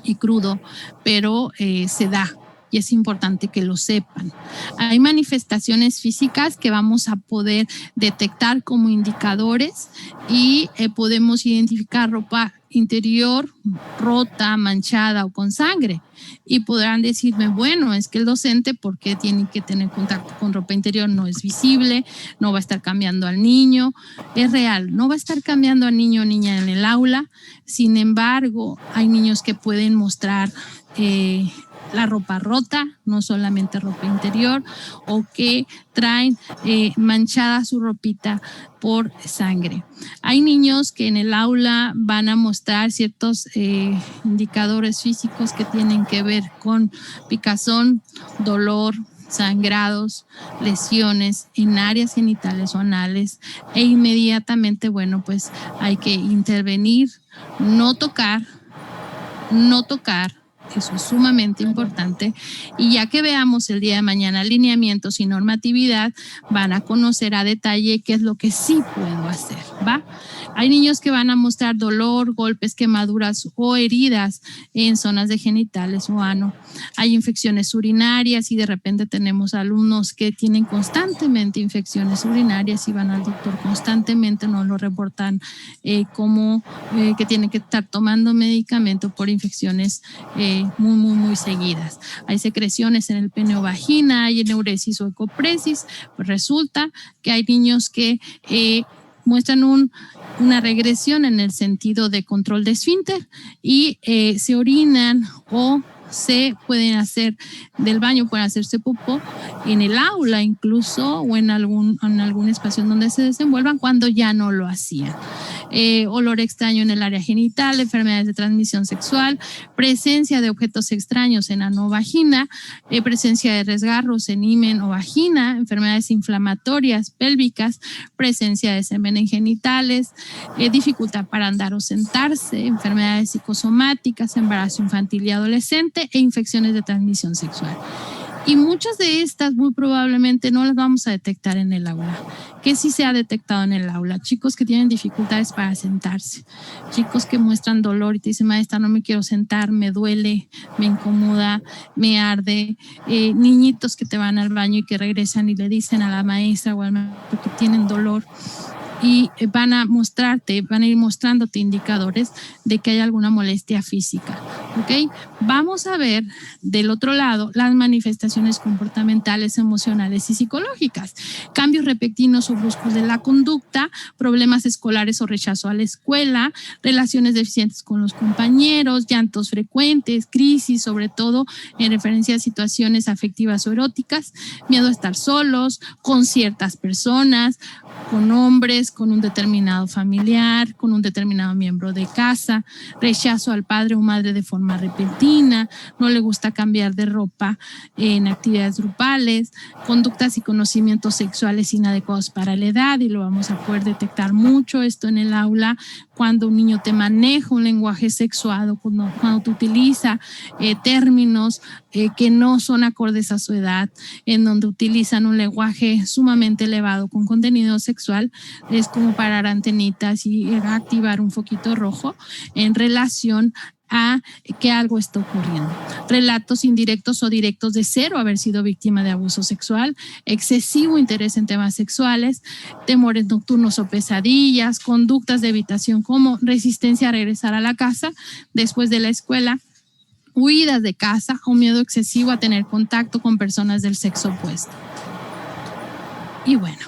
y crudo, pero se da. Y es importante que lo sepan. Hay manifestaciones físicas que vamos a poder detectar como indicadores y podemos identificar ropa interior rota, manchada o con sangre. Y podrán decirme, bueno, es que el docente, ¿por qué tiene que tener contacto con ropa interior? No es visible, no va a estar cambiando al niño. Es real, no va a estar cambiando al niño o niña en el aula. Sin embargo, hay niños que pueden mostrar la ropa rota, no solamente ropa interior, o que traen manchada su ropita por sangre. Hay niños que en el aula van a mostrar ciertos indicadores físicos que tienen que ver con picazón, dolor, sangrados, lesiones en áreas genitales o anales, e inmediatamente, bueno, pues hay que intervenir, no tocar, eso es sumamente importante, y ya que veamos el día de mañana lineamientos y normatividad, van a conocer a detalle qué es lo que sí puedo hacer, ¿va? Hay niños que van a mostrar dolor, golpes, quemaduras o heridas en zonas de genitales o ano. Hay infecciones urinarias y de repente tenemos alumnos que tienen constantemente infecciones urinarias y van al doctor constantemente, no lo reportan como que tienen que estar tomando medicamento por infecciones muy seguidas. Hay secreciones en el pene o vagina, hay eneuresis o ecopresis. Pues resulta que hay niños que muestran una regresión en el sentido de control de esfínter y se orinan o se pueden hacer del baño, pueden hacerse popó en el aula incluso o en algún espacio en donde se desenvuelvan cuando ya no lo hacían. Olor extraño en el área genital, enfermedades de transmisión sexual, presencia de objetos extraños en ano o vagina, presencia de resgarros en himen o vagina, enfermedades inflamatorias pélvicas, presencia de semen en genitales, dificultad para andar o sentarse, enfermedades psicosomáticas, embarazo infantil y adolescente e infecciones de transmisión sexual. Y muchas de estas muy probablemente no las vamos a detectar en el aula. ¿Qué sí se ha detectado en el aula? Chicos que tienen dificultades para sentarse, chicos que muestran dolor y te dicen, maestra, no me quiero sentar, me duele, me incomoda, me arde. Niñitos que te van al baño y que regresan y le dicen a la maestra o al maestro que tienen dolor. Y van a ir mostrándote indicadores de que hay alguna molestia física, ¿ok? Vamos a ver del otro lado las manifestaciones comportamentales, emocionales y psicológicas, cambios repentinos o bruscos de la conducta, problemas escolares o rechazo a la escuela, relaciones deficientes con los compañeros, llantos frecuentes, crisis, sobre todo en referencia a situaciones afectivas o eróticas, miedo a estar solos, con ciertas personas, con hombres, con un determinado familiar, con un determinado miembro de casa, rechazo al padre o madre de forma repentina, no le gusta cambiar de ropa en actividades grupales, conductas y conocimientos sexuales inadecuados para la edad, y lo vamos a poder detectar mucho esto en el aula cuando un niño te maneja un lenguaje sexuado, cuando te utiliza términos que no son acordes a su edad, en donde utilizan un lenguaje sumamente elevado con contenido sexual, es como parar antenitas y activar un foquito rojo en relación a que algo está ocurriendo. Relatos indirectos o directos de cero haber sido víctima de abuso sexual, excesivo interés en temas sexuales, temores nocturnos o pesadillas, conductas de evitación como resistencia a regresar a la casa después de la escuela, huidas de casa o miedo excesivo a tener contacto con personas del sexo opuesto. Y bueno,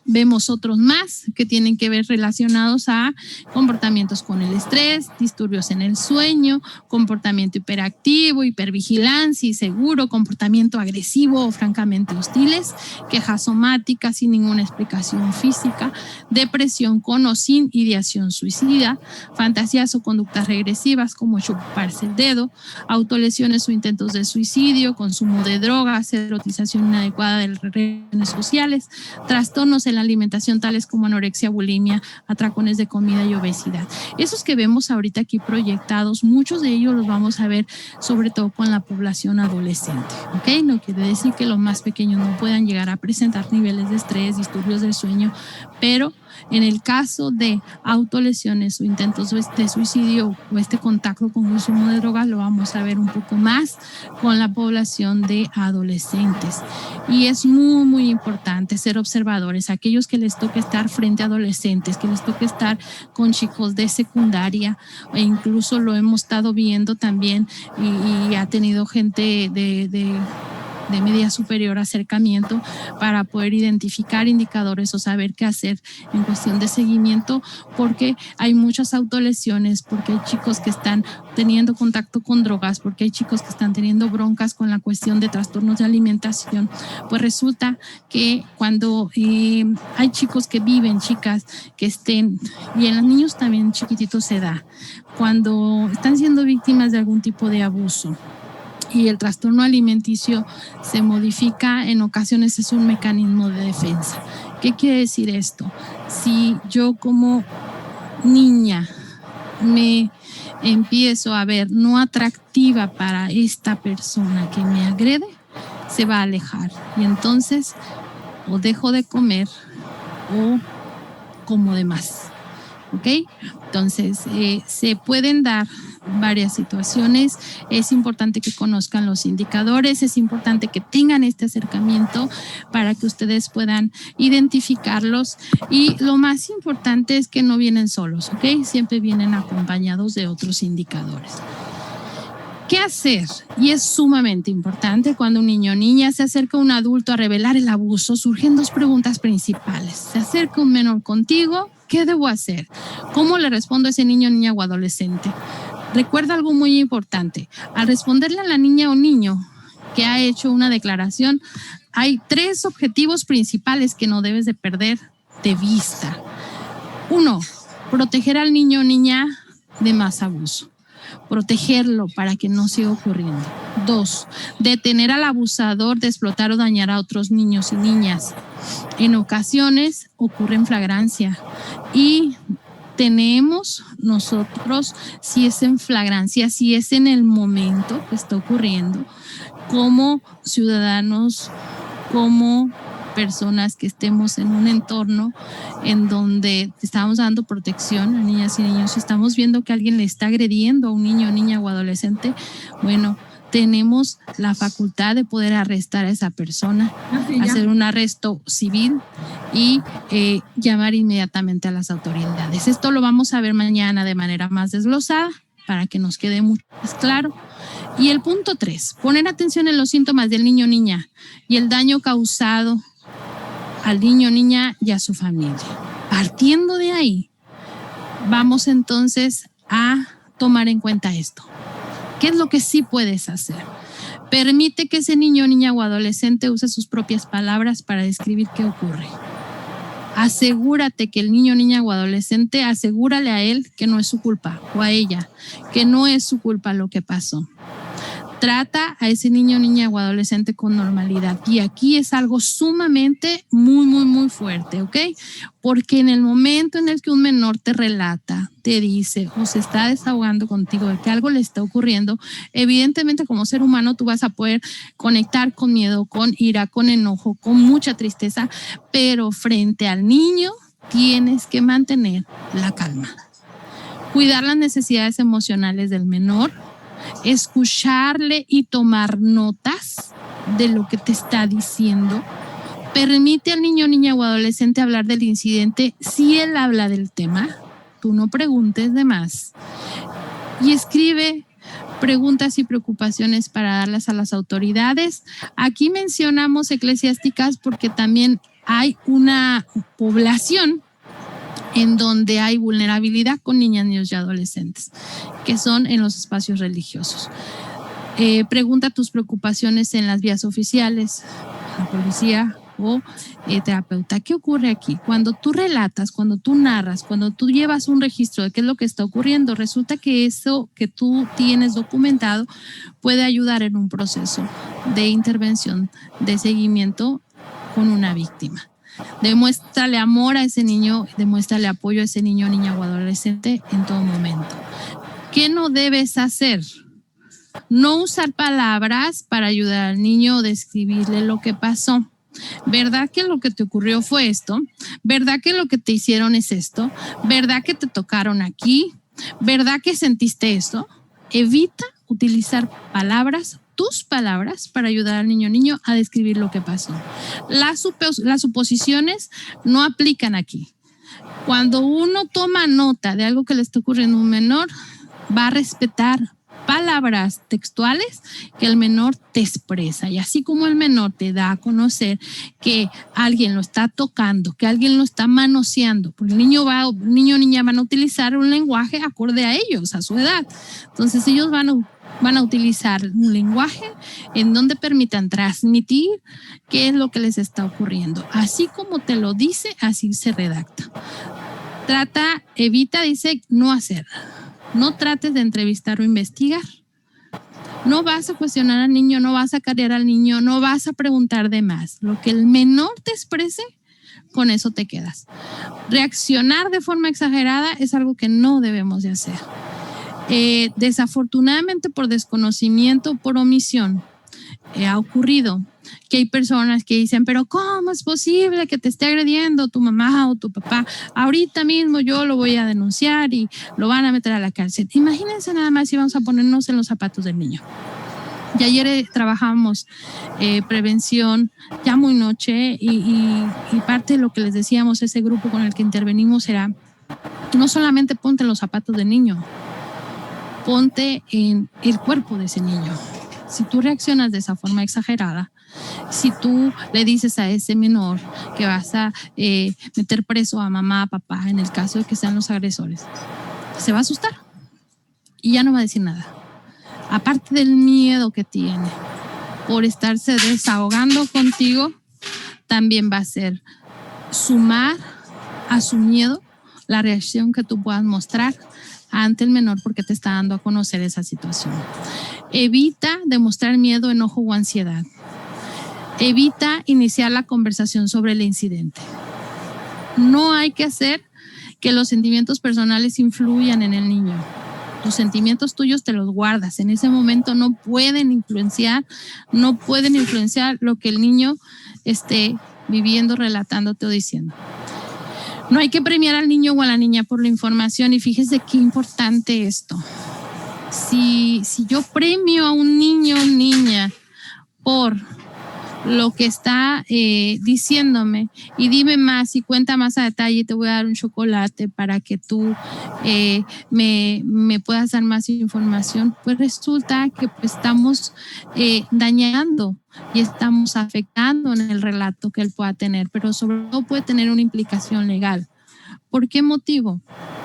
vemos otros más que tienen que ver relacionados a comportamientos con el estrés, disturbios en el sueño, comportamiento hiperactivo, hipervigilancia, inseguro, comportamiento agresivo o francamente hostiles, quejas somáticas sin ninguna explicación física, depresión con o sin ideación suicida, fantasías o conductas regresivas como chuparse el dedo, autolesiones o intentos de suicidio, consumo de drogas, erotización inadecuada de las relaciones sociales, trastornos en la alimentación tales como anorexia, bulimia, atracones de comida y obesidad. Esos que vemos ahorita aquí proyectados, muchos de ellos los vamos a ver sobre todo con la población adolescente, ¿ok? No quiere decir que los más pequeños no puedan llegar a presentar niveles de estrés, disturbios del sueño, pero en el caso de autolesiones o intentos de suicidio o este contacto con consumo de drogas, lo vamos a ver un poco más con la población de adolescentes. Y es muy, muy importante ser observadores, aquellos que les toque estar frente a adolescentes, que les toque estar con chicos de secundaria, e incluso lo hemos estado viendo también y ha tenido gente de media superior acercamiento para poder identificar indicadores o saber qué hacer en cuestión de seguimiento, porque hay muchas autolesiones, porque hay chicos que están teniendo contacto con drogas, porque hay chicos que están teniendo broncas con la cuestión de trastornos de alimentación. Pues resulta que cuando hay chicos que viven, chicas que estén, y en los niños también chiquititos se da, cuando están siendo víctimas de algún tipo de abuso y el trastorno alimenticio se modifica, en ocasiones es un mecanismo de defensa. ¿Qué quiere decir esto? Si yo como niña me empiezo a ver no atractiva para esta persona que me agrede, se va a alejar y entonces o dejo de comer o como de más. ¿Ok? Entonces, se pueden dar varias situaciones. Es importante que conozcan los indicadores, es importante que tengan este acercamiento para que ustedes puedan identificarlos, y lo más importante es que no vienen solos, ¿ok? Siempre vienen acompañados de otros indicadores. ¿Qué hacer? Y es sumamente importante cuando un niño o niña se acerca a un adulto a revelar el abuso. Surgen dos preguntas principales. ¿Se acerca un menor contigo? ¿Qué debo hacer? ¿Cómo le respondo a ese niño, niña o adolescente? recuerda algo muy importante. Al responderle a la niña o niño que ha hecho una declaración, hay 3 objetivos principales que no debes de perder de vista. 1, proteger al niño o niña de más abuso. Protegerlo para que no siga ocurriendo. 2, detener al abusador de explotar o dañar a otros niños y niñas. En ocasiones ocurre en flagrancia y tenemos nosotros, si es en flagrancia, si es en el momento que está ocurriendo, como ciudadanos, como personas que estemos en un entorno en donde estamos dando protección a niñas y niños, estamos viendo que alguien le está agrediendo a un niño, niña o adolescente, bueno, tenemos la facultad de poder arrestar a esa persona, hacer un arresto civil y llamar inmediatamente a las autoridades. Esto lo vamos a ver mañana de manera más desglosada para que nos quede mucho más claro. Y el punto 3, poner atención en los síntomas del niño o niña y el daño causado al niño o niña y a su familia. Partiendo de ahí, vamos entonces a tomar en cuenta esto. ¿Qué es lo que sí puedes hacer? Permite que ese niño, niña o adolescente use sus propias palabras para describir qué ocurre. Asegúrate que el niño, niña o adolescente, asegúrale a él que no es su culpa o a ella, que no es su culpa lo que pasó. Trata a ese niño, niña o adolescente con normalidad. Y aquí es algo sumamente muy fuerte, ¿ok? Porque en el momento en el que un menor te relata, te dice o se está desahogando contigo de que algo le está ocurriendo, evidentemente como ser humano tú vas a poder conectar con miedo, con ira, con enojo, con mucha tristeza, pero frente al niño tienes que mantener la calma. Cuidar las necesidades emocionales del menor, escucharle y tomar notas de lo que te está diciendo. Permite al niño, niña o adolescente hablar del incidente si él habla del tema. Tú no preguntes de más. Y escribe preguntas y preocupaciones para darlas a las autoridades. Aquí mencionamos eclesiásticas porque también hay una población en donde hay vulnerabilidad con niñas, niños y adolescentes, que son en los espacios religiosos. Pregunta tus preocupaciones en las vías oficiales, la policía o terapeuta. ¿Qué ocurre aquí? Cuando tú relatas, cuando tú narras, cuando tú llevas un registro de qué es lo que está ocurriendo, resulta que eso que tú tienes documentado puede ayudar en un proceso de intervención, de seguimiento con una víctima. Demuéstrale amor a ese niño, demuéstrale apoyo a ese niño, niña o adolescente en todo momento. ¿Qué no debes hacer? No usar palabras para ayudar al niño o describirle lo que pasó. ¿Verdad que lo que te ocurrió fue esto? ¿Verdad que lo que te hicieron es esto? ¿Verdad que te tocaron aquí? ¿Verdad que sentiste esto? Evita utilizar palabras, tus palabras, para ayudar al niño a describir lo que pasó. Las suposiciones no aplican aquí. Cuando uno toma nota de algo que le está ocurriendo a un menor, va a respetar palabras textuales que el menor te expresa, y así como el menor te da a conocer que alguien lo está tocando, que alguien lo está manoseando, porque el niño o niña van a utilizar un lenguaje acorde a ellos, a su edad. Entonces ellos van a utilizar un lenguaje en donde permitan transmitir qué es lo que les está ocurriendo. Así como te lo dice, así se redacta. Evita, dice, no hacer. No trates de entrevistar o investigar. No vas a cuestionar al niño, no vas a carear al niño, no vas a preguntar de más. Lo que el menor te exprese, con eso te quedas. Reaccionar de forma exagerada es algo que no debemos de hacer. Desafortunadamente, por desconocimiento, por omisión, ha ocurrido que hay personas que dicen, pero ¿cómo es posible que te esté agrediendo tu mamá o tu papá? Ahorita mismo yo lo voy a denunciar y lo van a meter a la cárcel. Imagínense nada más si vamos a ponernos en los zapatos del niño. Y ayer trabajamos prevención ya muy noche y parte de lo que les decíamos ese grupo con el que intervenimos era, no solamente ponte en los zapatos del niño, ponte en el cuerpo de ese niño. Si tú reaccionas de esa forma exagerada, si tú le dices a ese menor que vas a meter preso a mamá, a papá, en el caso de que sean los agresores, se va a asustar y ya no va a decir nada. Aparte del miedo que tiene por estarse desahogando contigo, también va a ser sumar a su miedo la reacción que tú puedas mostrar ante el menor porque te está dando a conocer esa situación. Evita demostrar miedo, enojo o ansiedad. Evita iniciar la conversación sobre el incidente. No hay que hacer que los sentimientos personales influyan en el niño. Los sentimientos tuyos te los guardas. En ese momento no pueden influenciar lo que el niño esté viviendo, relatándote o diciendo. No hay que premiar al niño o a la niña por la información, y fíjese qué importante esto. Si yo premio a un niño o niña por lo que está diciéndome y dime más y cuenta más a detalle, te voy a dar un chocolate para que tú me puedas dar más información, pues resulta que estamos dañando y estamos afectando en el relato que él pueda tener, pero sobre todo puede tener una implicación legal. ¿Por qué motivo?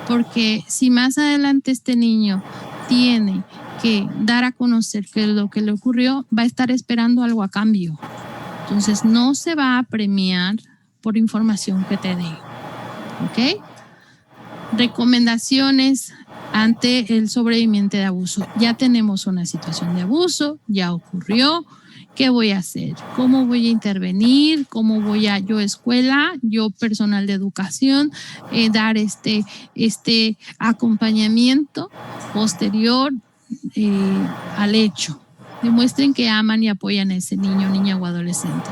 Porque si más adelante este niño tiene que dar a conocer que lo que le ocurrió, va a estar esperando algo a cambio. Entonces no se va a premiar por información que te dé. ¿Ok? Recomendaciones ante el sobreviviente de abuso. Ya tenemos una situación de abuso, ya ocurrió. ¿Qué voy a hacer? ¿Cómo voy a intervenir? ¿Cómo voy a yo escuela, yo personal de educación, dar este acompañamiento posterior al hecho? Demuestren que aman y apoyan a ese niño, niña o adolescente.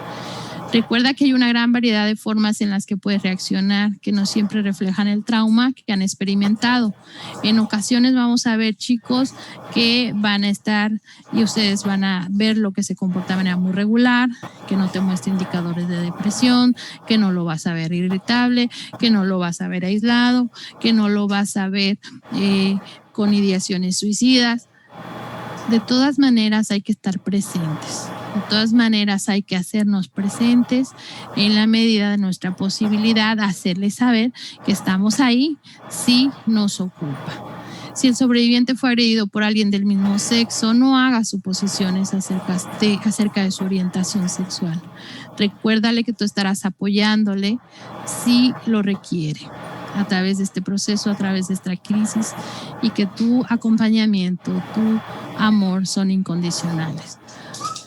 Recuerda que hay una gran variedad de formas en las que puedes reaccionar, que no siempre reflejan el trauma que han experimentado. En ocasiones vamos a ver chicos que van a estar y ustedes van a ver lo que se comporta de manera muy regular, que no te muestra indicadores de depresión, que no lo vas a ver irritable, que no lo vas a ver aislado, que no lo vas a ver con ideaciones suicidas. De todas maneras hay que estar presentes. De todas maneras hay que hacernos presentes en la medida de nuestra posibilidad, hacerles saber que estamos ahí si nos ocupa. Si el sobreviviente fue agredido por alguien del mismo sexo, no haga suposiciones acerca de su orientación sexual. Recuérdale que tú estarás apoyándole si lo requiere a través de este proceso, a través de esta crisis, y que tu acompañamiento, tu amor son incondicionales.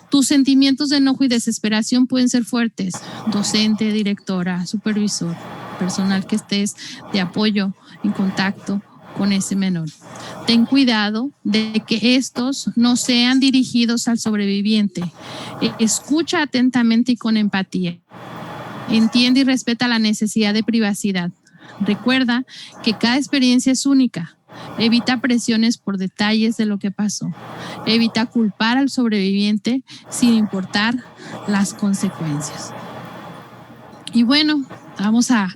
Tus sentimientos de enojo y desesperación pueden ser fuertes. Docente, directora, supervisor, personal que estés de apoyo, en contacto con ese menor. Ten cuidado de que estos no sean dirigidos al sobreviviente. Escucha atentamente y con empatía. Entiende y respeta la necesidad de privacidad. Recuerda que cada experiencia es única. Evita presiones por detalles de lo que pasó. Evita culpar al sobreviviente sin importar las consecuencias. Y bueno, vamos a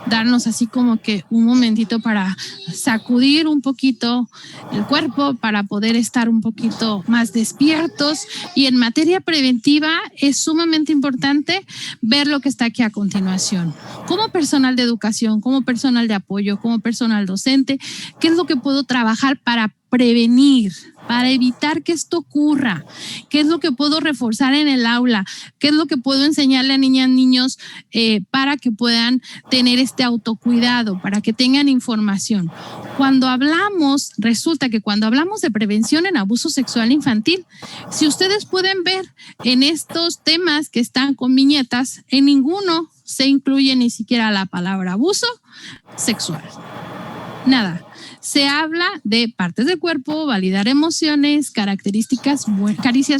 darnos así como que un momentito para sacudir un poquito el cuerpo, para poder estar un poquito más despiertos. Y en materia preventiva es sumamente importante ver lo que está aquí a continuación. Como personal de educación, como personal de apoyo, como personal docente, ¿qué es lo que puedo trabajar para prevenir, para evitar que esto ocurra? ¿Qué es lo que puedo reforzar en el aula? ¿Qué es lo que puedo enseñarle a niñas, niños para que puedan tener este autocuidado, para que tengan información? Resulta que cuando hablamos de prevención en abuso sexual infantil, si ustedes pueden ver en estos temas que están con viñetas, en ninguno se incluye ni siquiera la palabra abuso sexual. Nada. Se habla de partes del cuerpo, validar emociones, caricias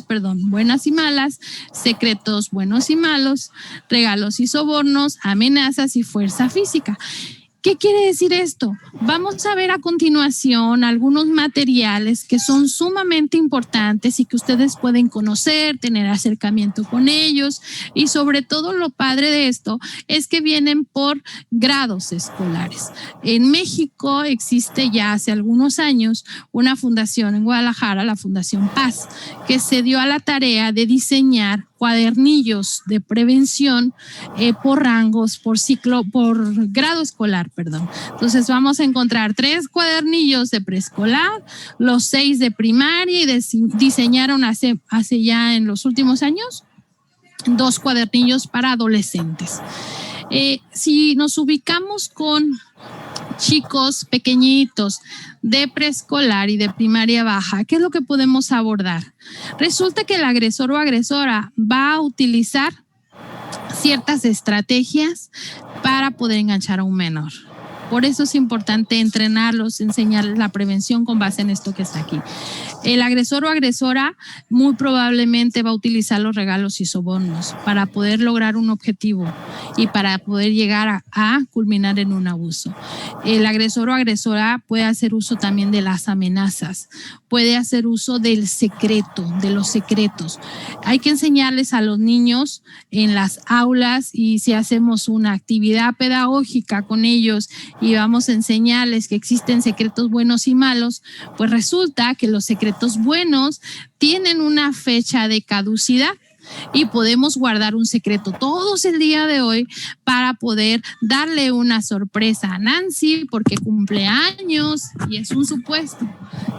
buenas y malas, secretos buenos y malos, regalos y sobornos, amenazas y fuerza física. ¿Qué quiere decir esto? Vamos a ver a continuación algunos materiales que son sumamente importantes y que ustedes pueden conocer, tener acercamiento con ellos, y sobre todo lo padre de esto es que vienen por grados escolares. En México existe ya hace algunos años una fundación en Guadalajara, la Fundación Paz, que se dio a la tarea de diseñar cuadernillos de prevención por rangos, por ciclo, por grado escolar, perdón. Entonces vamos a encontrar 3 cuadernillos de preescolar, los 6 de primaria y diseñaron hace ya en los últimos años 2 cuadernillos para adolescentes. Si nos ubicamos con chicos pequeñitos de preescolar y de primaria baja, ¿qué es lo que podemos abordar? Resulta que el agresor o agresora va a utilizar ciertas estrategias para poder enganchar a un menor. Por eso es importante entrenarlos, enseñarles la prevención con base en esto que está aquí. El agresor o agresora muy probablemente va a utilizar los regalos y sobornos para poder lograr un objetivo y para poder llegar a culminar en un abuso. El agresor o agresora puede hacer uso también de las amenazas, puede hacer uso del secreto, de los secretos. Hay que enseñarles a los niños en las aulas, y si hacemos una actividad pedagógica con ellos y vamos a enseñarles que existen secretos buenos y malos, pues resulta que los secretos buenos tienen una fecha de caducidad y podemos guardar un secreto todos el día de hoy para poder darle una sorpresa a Nancy porque cumple años y es un supuesto,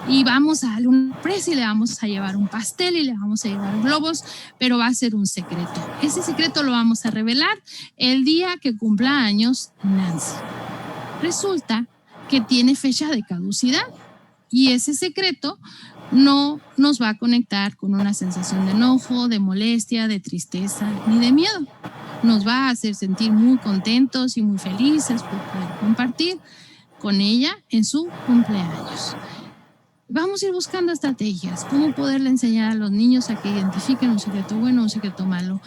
y vamos a darle una sorpresa y le vamos a llevar un pastel y le vamos a llevar globos, pero va a ser un secreto. Ese secreto lo vamos a revelar el día que cumpla años Nancy. Resulta que tiene fecha de caducidad y ese secreto no nos va a conectar con una sensación de enojo, de molestia, de tristeza ni de miedo. Nos va a hacer sentir muy contentos y muy felices por poder compartir con ella en su cumpleaños. Vamos a ir buscando estrategias, cómo poderle enseñar a los niños a que identifiquen un secreto bueno o un secreto malo.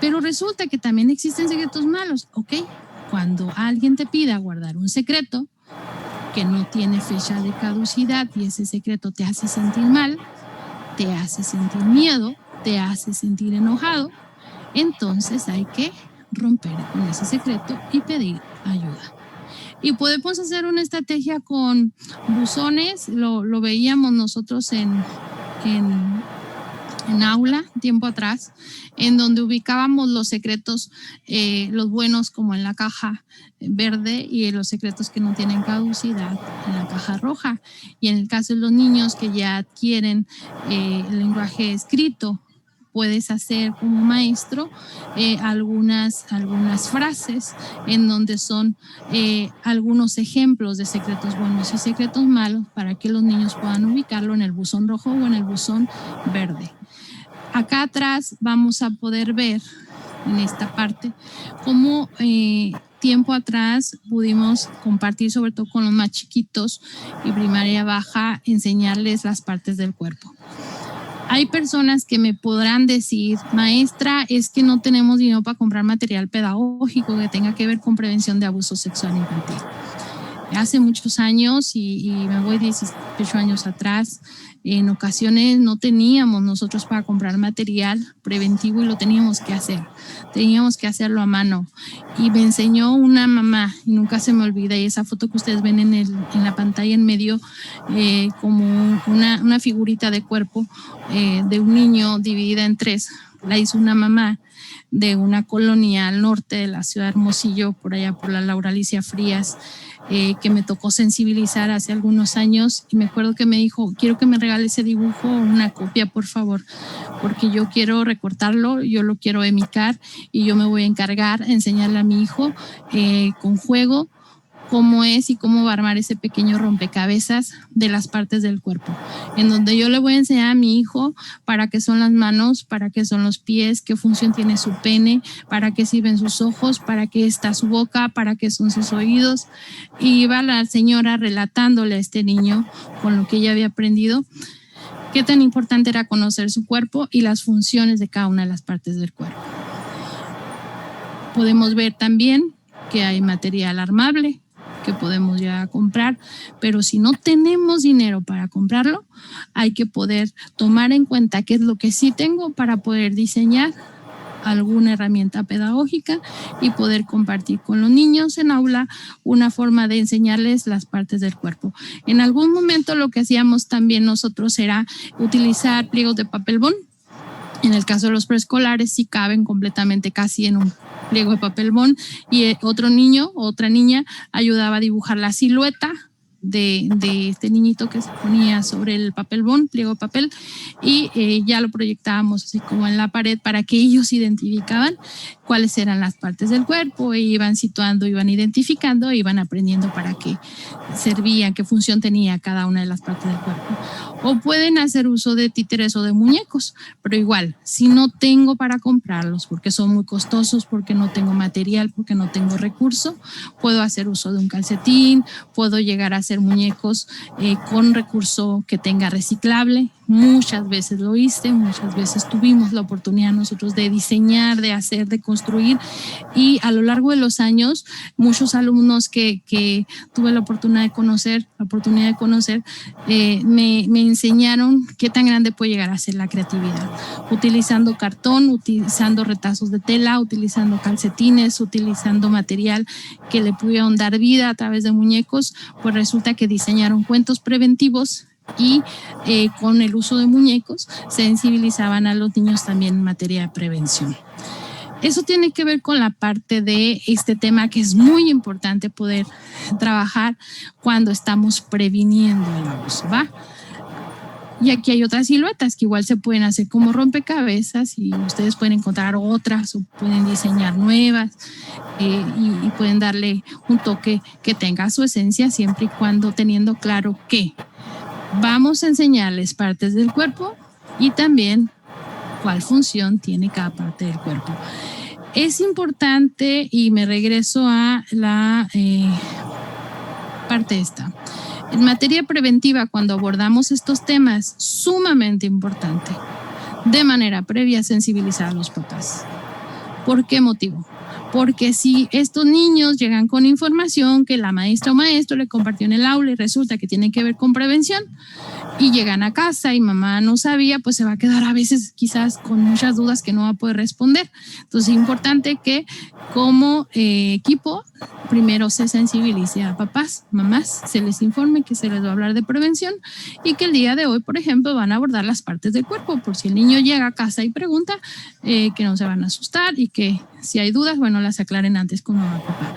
Pero resulta que también existen secretos malos, ¿ok? Cuando alguien te pida guardar un secreto que no tiene fecha de caducidad y ese secreto te hace sentir mal, te hace sentir miedo, te hace sentir enojado, entonces hay que romper con ese secreto y pedir ayuda. Y podemos hacer una estrategia con buzones, lo veíamos nosotros en aula tiempo atrás, en donde ubicábamos los secretos, los buenos como en la caja verde y los secretos que no tienen caducidad en la caja roja. Y en el caso de los niños que ya adquieren el lenguaje escrito, puedes hacer como maestro algunas frases en donde son algunos ejemplos de secretos buenos y secretos malos para que los niños puedan ubicarlo en el buzón rojo o en el buzón verde. Acá atrás vamos a poder ver en esta parte cómo tiempo atrás pudimos compartir, sobre todo con los más chiquitos y primaria baja, enseñarles las partes del cuerpo. Hay personas que me podrán decir, maestra, es que no tenemos dinero para comprar material pedagógico que tenga que ver con prevención de abuso sexual infantil. Hace muchos años, y me voy 18 años atrás, en ocasiones no teníamos nosotros para comprar material preventivo y lo teníamos que hacer. Teníamos que hacerlo a mano. Y me enseñó una mamá, y nunca se me olvida, y esa foto que ustedes ven en la pantalla en medio, como una figurita de cuerpo de un niño dividida en 3. La hizo una mamá de una colonia al norte de la ciudad de Hermosillo, por allá por la Laura Alicia Frías, que me tocó sensibilizar hace algunos años, y me acuerdo que me dijo, quiero que me regale ese dibujo, una copia por favor, porque yo quiero recortarlo, yo lo quiero emicar y yo me voy a encargar de enseñarle a mi hijo con juego cómo es y cómo va a armar ese pequeño rompecabezas de las partes del cuerpo, en donde yo le voy a enseñar a mi hijo para qué son las manos, para qué son los pies, qué función tiene su pene, para qué sirven sus ojos, para qué está su boca, para qué son sus oídos. Y iba la señora relatándole a este niño con lo que ella había aprendido qué tan importante era conocer su cuerpo y las funciones de cada una de las partes del cuerpo. Podemos ver también que hay material armable que podemos ya comprar, pero si no tenemos dinero para comprarlo, hay que poder tomar en cuenta qué es lo que sí tengo para poder diseñar alguna herramienta pedagógica y poder compartir con los niños en aula una forma de enseñarles las partes del cuerpo. En algún momento lo que hacíamos también nosotros era utilizar pliegos de papel bond En el caso de los preescolares sí caben completamente casi en un pliego de papel bond, y otro niño o otra niña ayudaba a dibujar la silueta de este niñito que se ponía sobre el papel bond, pliego de papel, y ya lo proyectábamos así como en la pared para que ellos identificaban cuáles eran las partes del cuerpo, e iban situando, iban identificando, e iban aprendiendo para qué servía, qué función tenía cada una de las partes del cuerpo. O pueden hacer uso de títeres o de muñecos, pero igual, si no tengo para comprarlos porque son muy costosos, porque no tengo material, porque no tengo recurso, puedo hacer uso de un calcetín, puedo llegar a hacer muñecos con recurso que tenga reciclable. Muchas veces lo hice, muchas veces tuvimos la oportunidad nosotros de diseñar, de hacer, de construir, y a lo largo de los años muchos alumnos que tuve la oportunidad de conocer, me enseñaron qué tan grande puede llegar a ser la creatividad, utilizando cartón, utilizando retazos de tela, utilizando calcetines, utilizando material que le pudieron dar vida a través de muñecos. Pues resulta que diseñaron cuentos preventivos, y con el uso de muñecos sensibilizaban a los niños también en materia de prevención. Eso tiene que ver con la parte de este tema que es muy importante poder trabajar cuando estamos previniendo el abuso, ¿va? Y aquí hay otras siluetas que igual se pueden hacer como rompecabezas, y ustedes pueden encontrar otras o pueden diseñar nuevas, y pueden darle un toque que tenga su esencia, siempre y cuando teniendo claro que vamos a enseñarles partes del cuerpo y también cuál función tiene cada parte del cuerpo. Es importante, y me regreso a la parte esta. En materia preventiva, cuando abordamos estos temas, sumamente importante, de manera previa, sensibilizar a los papás. ¿Por qué motivo? Porque si estos niños llegan con información que la maestra o maestro le compartió en el aula y resulta que tiene que ver con prevención, y llegan a casa y mamá no sabía, pues se va a quedar a veces quizás con muchas dudas que no va a poder responder. Entonces es importante que como equipo primero se sensibilice a papás, mamás, se les informe que se les va a hablar de prevención, y que el día de hoy, por ejemplo, van a abordar las partes del cuerpo, por si el niño llega a casa y pregunta, que no se van a asustar, y que si hay dudas, bueno, las aclaren antes con mamá, papá.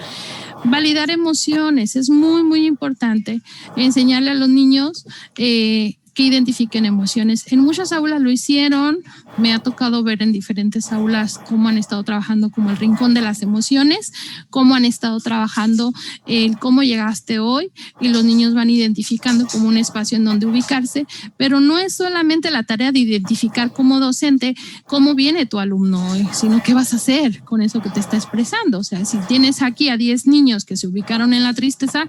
Validar emociones, es muy, muy importante enseñarle a los niños que identifiquen emociones. En muchas aulas lo hicieron, me ha tocado ver en diferentes aulas cómo han estado trabajando como el rincón de las emociones, cómo han estado trabajando el cómo llegaste hoy, y los niños van identificando como un espacio en donde ubicarse, pero no es solamente la tarea de identificar como docente cómo viene tu alumno hoy, sino qué vas a hacer con eso que te está expresando. O sea, si tienes aquí a 10 niños que se ubicaron en la tristeza,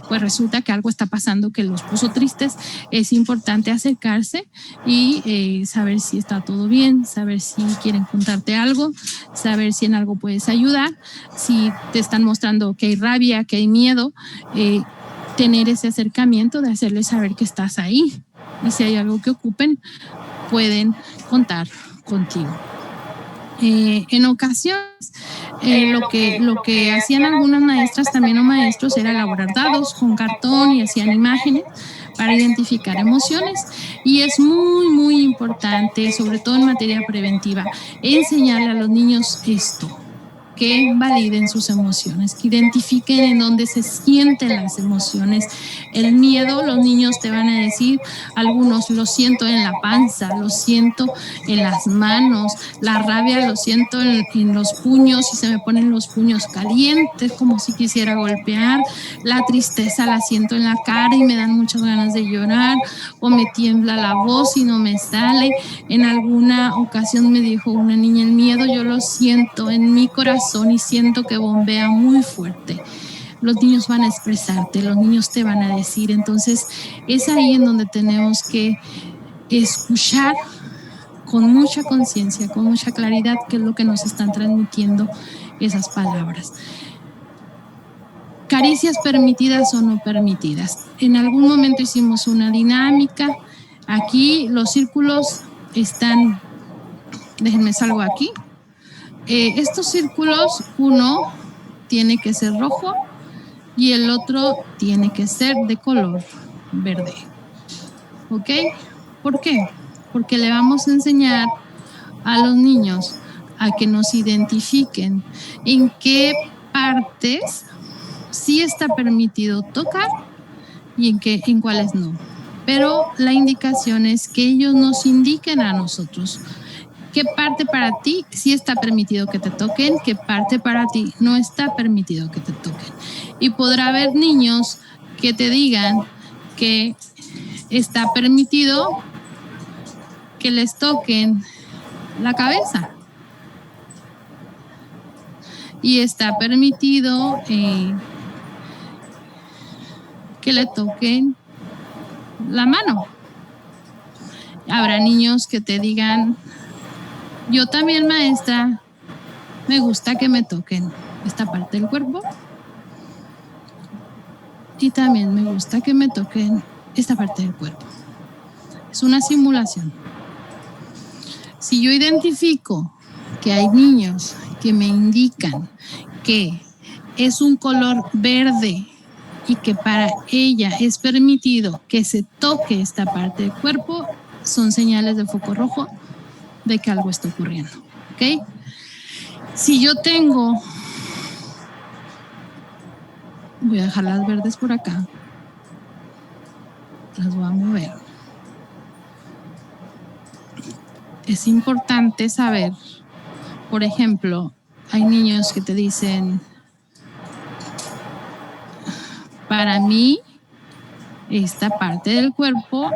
pues resulta que algo está pasando que los puso tristes. Es importante acercarse y saber si está todo bien, saber si quieren contarte algo, saber si en algo puedes ayudar, si te están mostrando que hay rabia, que hay miedo, tener ese acercamiento de hacerles saber que estás ahí, y si hay algo que ocupen, pueden contar contigo. En ocasiones lo que hacían algunas maestras también o maestros era elaborar dados con cartón y hacían imágenes para identificar emociones, y es muy, muy importante, sobre todo en materia preventiva, enseñarle a los niños esto, que validen sus emociones, que identifiquen en dónde se sienten las emociones. El miedo, los niños te van a decir, algunos lo siento en la panza, lo siento en las manos, la rabia lo siento en los puños, y se me ponen los puños calientes como si quisiera golpear, la tristeza la siento en la cara y me dan muchas ganas de llorar, o me tiembla la voz y no me sale. En alguna ocasión me dijo una niña, el miedo yo lo siento en mi corazón y siento que bombea muy fuerte. Los niños van a expresarte, los niños te van a decir. Entonces es ahí en donde tenemos que escuchar con mucha conciencia, con mucha claridad, qué es lo que nos están transmitiendo esas palabras. Caricias permitidas o no permitidas. En algún momento hicimos una dinámica. Aquí los círculos están, déjenme salgo aquí. Estos círculos, uno tiene que ser rojo y el otro tiene que ser de color verde. ¿Ok? ¿Por qué? Porque le vamos a enseñar a los niños a que nos identifiquen en qué partes sí está permitido tocar y en cuáles no. Pero la indicación es que ellos nos indiquen a nosotros qué parte para ti sí está permitido que te toquen, qué parte para ti no está permitido que te toquen. Y podrá haber niños que te digan que está permitido que les toquen la cabeza. Y está permitido que le toquen la mano. Habrá niños que te digan, yo también, maestra, me gusta que me toquen esta parte del cuerpo y también me gusta que me toquen esta parte del cuerpo. Es una simulación. Si yo identifico que hay niños que me indican que es un color verde y que para ella es permitido que se toque esta parte del cuerpo, son señales de foco rojo de que algo está ocurriendo, ¿ok? Si yo tengo, voy a dejar las verdes por acá, las voy a mover. Es importante saber, por ejemplo, hay niños que te dicen, para mí, esta parte del cuerpo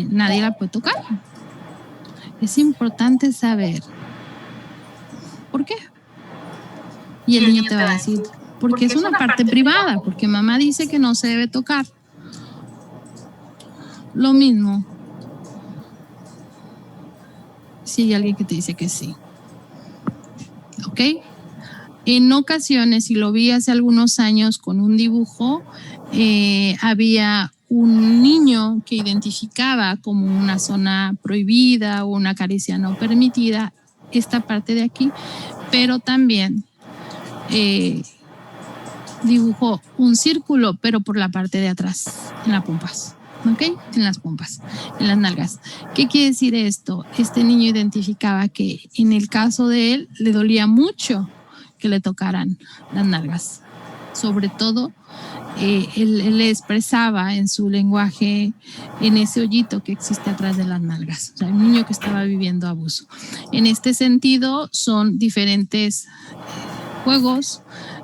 nadie la puede tocar. Es importante saber por qué. Y el niño te va a decir, porque es una parte privada, porque mamá dice que no se debe tocar. Lo mismo si hay alguien que te dice que sí. ¿Ok? En ocasiones, y lo vi hace algunos años con un dibujo, había un niño que identificaba como una zona prohibida o una caricia no permitida esta parte de aquí, pero también dibujó un círculo, pero por la parte de atrás, en las pompas, ¿ok? En las pompas, en las nalgas. ¿Qué quiere decir esto? Este niño identificaba que en el caso de él le dolía mucho que le tocaran las nalgas, sobre todo él expresaba en su lenguaje en ese hoyito que existe atrás de las nalgas, o sea, un niño que estaba viviendo abuso. En este sentido son diferentes juegos,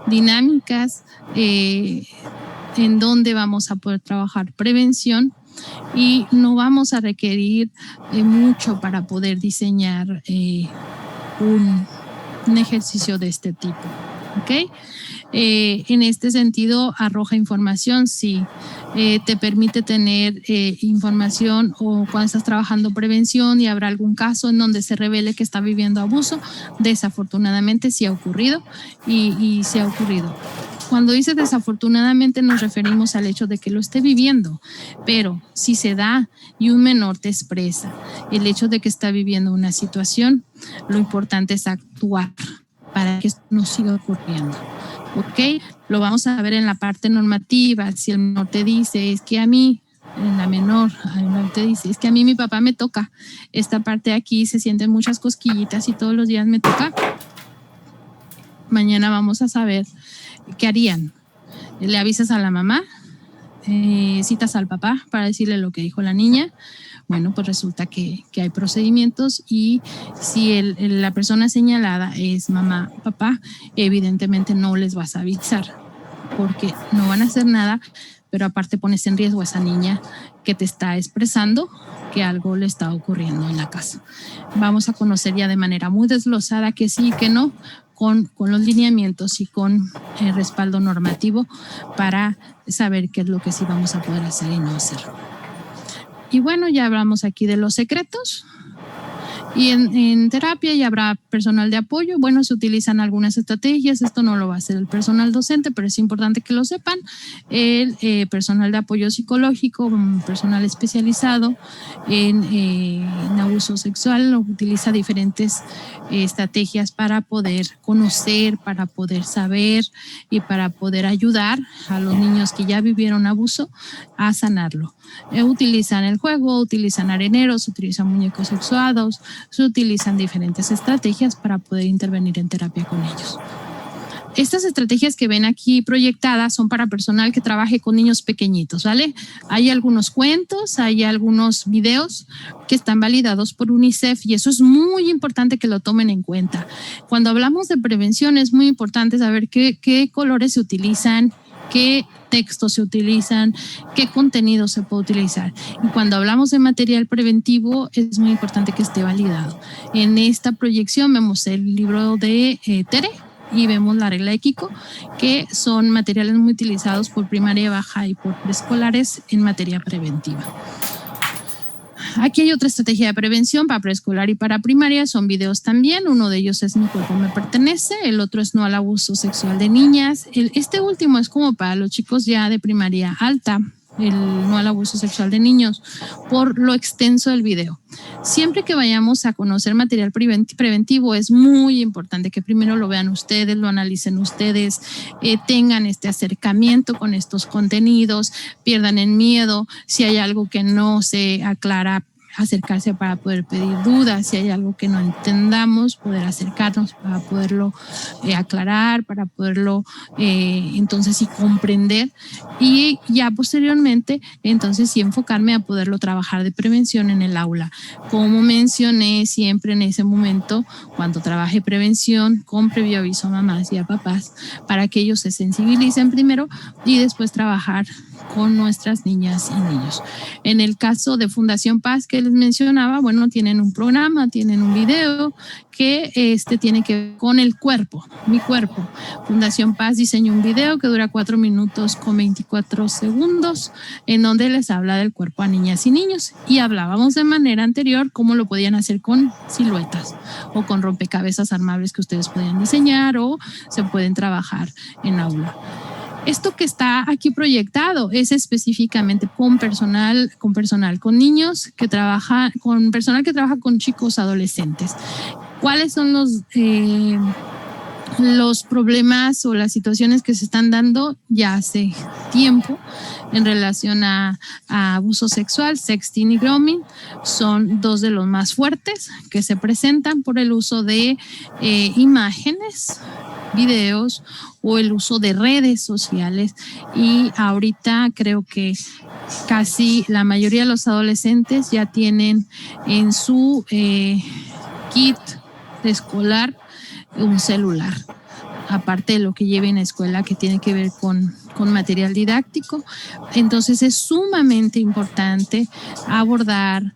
dinámicas en donde vamos a poder trabajar prevención y no vamos a requerir mucho para poder diseñar un ejercicio de este tipo, ¿ok? En este sentido, arroja información, sí. Te permite tener información o cuando estás trabajando prevención y habrá algún caso en donde se revele que está viviendo abuso. Desafortunadamente sí ha ocurrido y sí ha ocurrido. Cuando dice desafortunadamente nos referimos al hecho de que lo esté viviendo, pero si se da y un menor te expresa el hecho de que está viviendo una situación, lo importante es actuar para que esto no siga ocurriendo. ¿Ok? Lo vamos a ver en la parte normativa. Si el menor te dice, es que a mí, en la menor te dice, es que a mí mi papá me toca esta parte de aquí, se sienten muchas cosquillitas y todos los días me toca. Mañana vamos a saber qué harían. Le avisas a la mamá, citas al papá para decirle lo que dijo la niña. Bueno, pues resulta que hay procedimientos y si la persona señalada es mamá, papá, evidentemente no les vas a avisar porque no van a hacer nada, pero aparte pones en riesgo a esa niña que te está expresando que algo le está ocurriendo en la casa. Vamos a conocer ya de manera muy desglosada que sí y que no, con los lineamientos y con el respaldo normativo para saber qué es lo que sí vamos a poder hacer y no hacer. Y bueno, ya hablamos aquí de los secretos Y en terapia ya habrá personal de apoyo. Bueno, se utilizan algunas estrategias. Esto no lo va a hacer el personal docente, pero es importante que lo sepan. El personal de apoyo psicológico, personal especializado en abuso sexual, utiliza diferentes estrategias para poder conocer, para poder saber y para poder ayudar a los niños que ya vivieron abuso a sanarlo. Utilizan el juego, utilizan areneros, utilizan muñecos sexuados, se utilizan diferentes estrategias para poder intervenir en terapia con ellos. Estas estrategias que ven aquí proyectadas son para personal que trabaje con niños pequeñitos, ¿vale? Hay algunos cuentos, hay algunos videos que están validados por UNICEF y eso es muy importante que lo tomen en cuenta. Cuando hablamos de prevención es muy importante saber qué colores se utilizan, qué textos se utilizan, qué contenido se puede utilizar. Y cuando hablamos de material preventivo es muy importante que esté validado. En esta proyección vemos el libro de Tere y vemos la regla de Kiko, que son materiales muy utilizados por primaria baja y por preescolares en materia preventiva. Aquí hay otra estrategia de prevención para preescolar y para primaria, son videos también, uno de ellos es Mi cuerpo me pertenece, el otro es No al abuso sexual de niñas, este último es como para los chicos ya de primaria alta, el No al abuso sexual de niños, por lo extenso del video. Siempre que vayamos a conocer material preventivo es muy importante que primero lo vean ustedes, lo analicen ustedes, tengan este acercamiento con estos contenidos, pierdan el miedo, si hay algo que no se aclara, acercarse para poder pedir dudas, si hay algo que no entendamos, poder acercarnos para poderlo aclarar, para poderlo entonces sí comprender y ya posteriormente entonces sí enfocarme a poderlo trabajar de prevención en el aula. Como mencioné siempre en ese momento, cuando trabaje prevención con previo aviso a mamás y a papás para que ellos se sensibilicen primero y después trabajar con nuestras niñas y niños. En el caso de Fundación Paz que les mencionaba, bueno, tienen un programa, tienen un video que tiene que ver con el cuerpo, mi cuerpo. Fundación Paz diseñó un video que dura 4 minutos con 24 segundos en donde les habla del cuerpo a niñas y niños y hablábamos de manera anterior cómo lo podían hacer con siluetas o con rompecabezas armables que ustedes podían diseñar o se pueden trabajar en aula. Esto que está aquí proyectado es específicamente con con niños que trabaja, con personal que trabaja con chicos adolescentes. ¿Cuáles son los problemas o las situaciones que se están dando ya hace tiempo en relación a abuso sexual? Sexting y grooming son dos de los más fuertes que se presentan por el uso de imágenes, videos o el uso de redes sociales y ahorita creo que casi la mayoría de los adolescentes ya tienen en su kit escolar un celular, aparte de lo que lleven a escuela que tiene que ver con material didáctico. Entonces es sumamente importante abordar,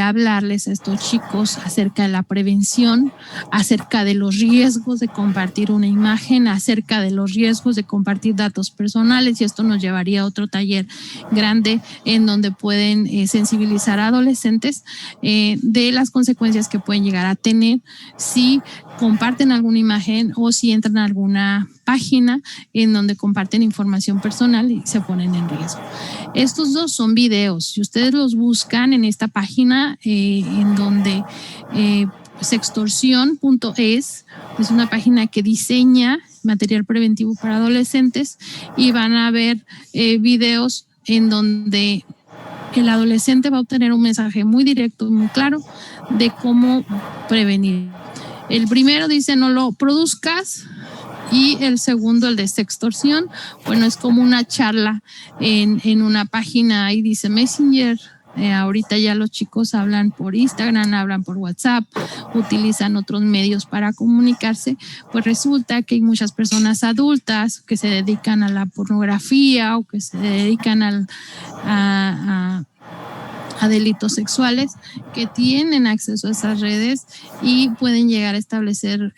hablarles a estos chicos acerca de la prevención, acerca de los riesgos de compartir una imagen, acerca de los riesgos de compartir datos personales y esto nos llevaría a otro taller grande en donde pueden sensibilizar a adolescentes de las consecuencias que pueden llegar a tener si comparten alguna imagen o si entran a alguna página en donde comparten información personal y se ponen en riesgo. Estos dos son videos. Si ustedes los buscan en esta página en donde sextorsión.es es una página que diseña material preventivo para adolescentes y van a ver videos en donde el adolescente va a obtener un mensaje muy directo y muy claro de cómo prevenir. El primero dice no lo produzcas y el segundo, el de sextorsión, bueno, es como una charla en una página, ahí dice Messenger. Ahorita ya los chicos hablan por Instagram, hablan por WhatsApp, utilizan otros medios para comunicarse, pues resulta que hay muchas personas adultas que se dedican a la pornografía o que se dedican a delitos sexuales que tienen acceso a esas redes y pueden llegar a establecer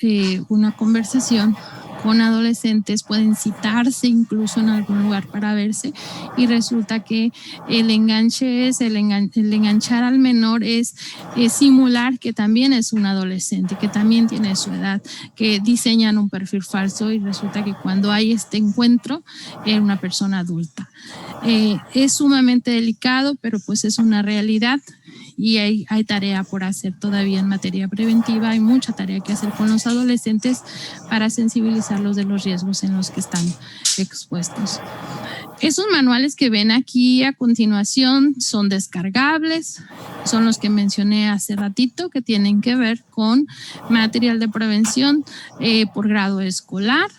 una conversación con adolescentes, pueden citarse incluso en algún lugar para verse, y resulta que el enganche es, el enganchar al menor es simular que también es un adolescente, que también tiene su edad, que diseñan un perfil falso y resulta que cuando hay este encuentro es una persona adulta. Es sumamente delicado, pero pues es una realidad. Y hay tarea por hacer todavía en materia preventiva, hay mucha tarea que hacer con los adolescentes para sensibilizarlos de los riesgos en los que están expuestos. Esos manuales que ven aquí a continuación son descargables, son los que mencioné hace ratito, que tienen que ver con material de prevención por grado escolar.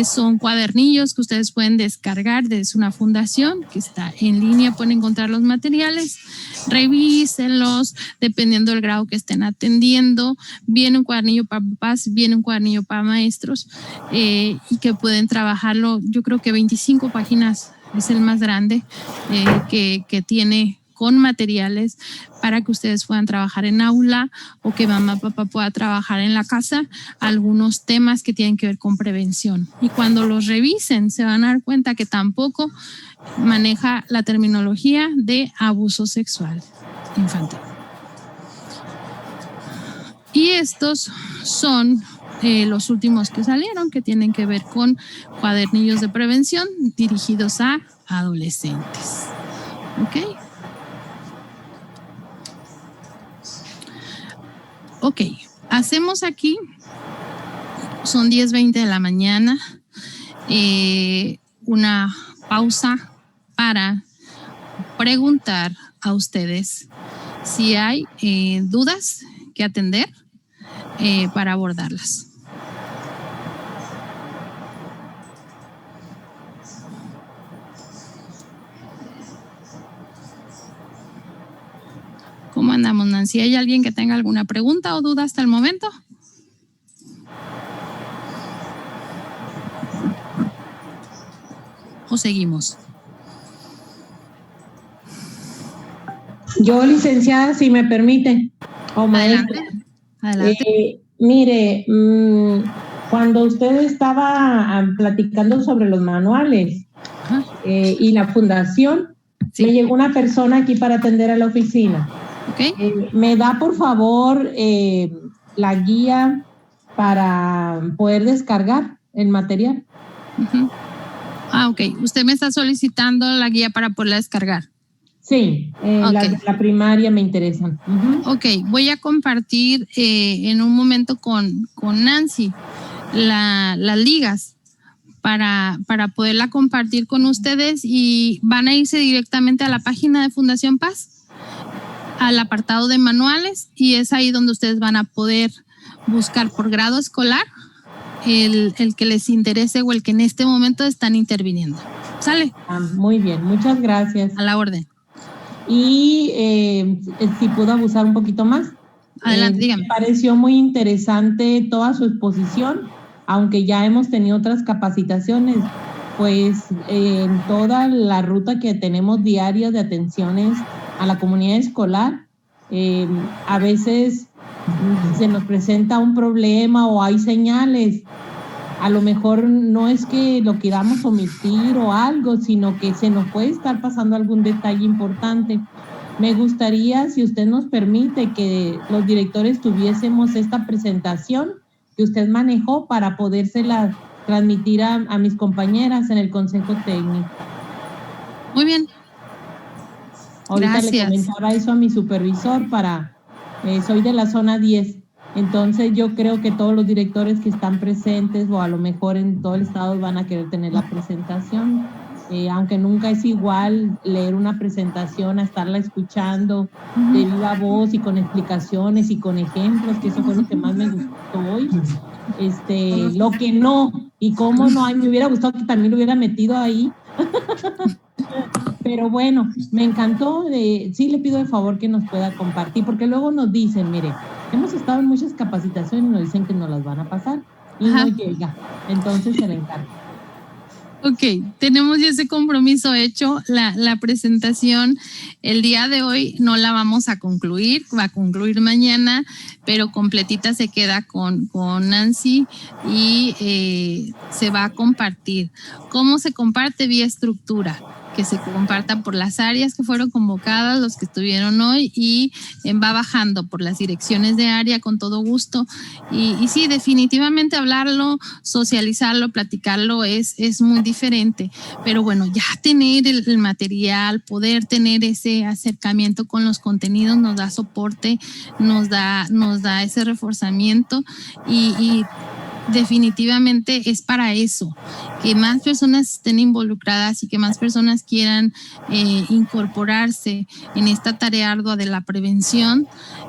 Son cuadernillos que ustedes pueden descargar desde una fundación que está en línea, pueden encontrar los materiales, revísenlos dependiendo del grado que estén atendiendo. Viene un cuadernillo para papás, viene un cuadernillo para maestros y que pueden trabajarlo. Yo creo que 25 páginas es el más grande que tiene con materiales para que ustedes puedan trabajar en aula o que mamá, papá pueda trabajar en la casa algunos temas que tienen que ver con prevención. Y cuando los revisen se van a dar cuenta que tampoco maneja la terminología de abuso sexual infantil. Y estos son los últimos que salieron, que tienen que ver con cuadernillos de prevención dirigidos a adolescentes. ¿Ok? Ok, hacemos aquí, son 10:20 de la mañana, una pausa para preguntar a ustedes si hay dudas que atender para abordarlas. ¿Cómo andamos, Nancy? ¿Hay alguien que tenga alguna pregunta o duda hasta el momento? ¿O seguimos? Yo, licenciada, si me permite, o maestra. Adelante. Mire, cuando usted estaba platicando sobre los manuales y la fundación, sí, me llegó una persona aquí para atender a la oficina. Okay. ¿Me da, por favor, la guía para poder descargar el material? Ok. ¿Usted me está solicitando la guía para poderla descargar? Sí, las de la primaria me interesan. Ok, voy a compartir en un momento con Nancy las ligas para poderla compartir con ustedes, y van a irse directamente a la página de Fundación Paz, al apartado de manuales, y es ahí donde ustedes van a poder buscar por grado escolar el que les interese o el que en este momento están interviniendo. ¿Sale? Muy bien, muchas gracias. A la orden. Y si puedo abusar un poquito más. Adelante, dígame. Me pareció muy interesante toda su exposición, aunque ya hemos tenido otras capacitaciones, pues en toda la ruta que tenemos diaria de atenciones a la comunidad escolar, a veces se nos presenta un problema o hay señales. A lo mejor no es que lo queramos omitir o algo, sino que se nos puede estar pasando algún detalle importante. Me gustaría, si usted nos permite, que los directores tuviésemos esta presentación que usted manejó para podérsela transmitir a mis compañeras en el consejo técnico. Muy bien. Ahorita Gracias. Le comentaba eso a mi supervisor soy de la zona 10. Entonces yo creo que todos los directores que están presentes, o a lo mejor en todo el estado, van a querer tener la presentación. Aunque nunca es igual leer una presentación a estarla escuchando de viva voz y con explicaciones y con ejemplos, que eso fue lo que más me gustó hoy. Lo que no, y cómo no, me hubiera gustado que también lo hubiera metido ahí. Pero bueno, me encantó. Sí le pido de favor que nos pueda compartir, porque luego nos dicen, mire, hemos estado en muchas capacitaciones y nos dicen que nos las van a pasar y no llega. Entonces se le encarga. Ok, tenemos ya ese compromiso hecho. La presentación el día de hoy no la vamos a concluir, va a concluir mañana, pero completita se queda con Nancy y se va a compartir. ¿Cómo se comparte? Vía estructura, que se comparta por las áreas que fueron convocadas, los que estuvieron hoy, y va bajando por las direcciones de área con todo gusto. Y sí, definitivamente hablarlo, socializarlo, platicarlo es muy diferente. Pero bueno, ya tener el material, poder tener ese acercamiento con los contenidos nos da soporte, nos da ese reforzamiento y definitivamente es para eso, que más personas estén involucradas y que más personas quieran incorporarse en esta tarea ardua de la prevención,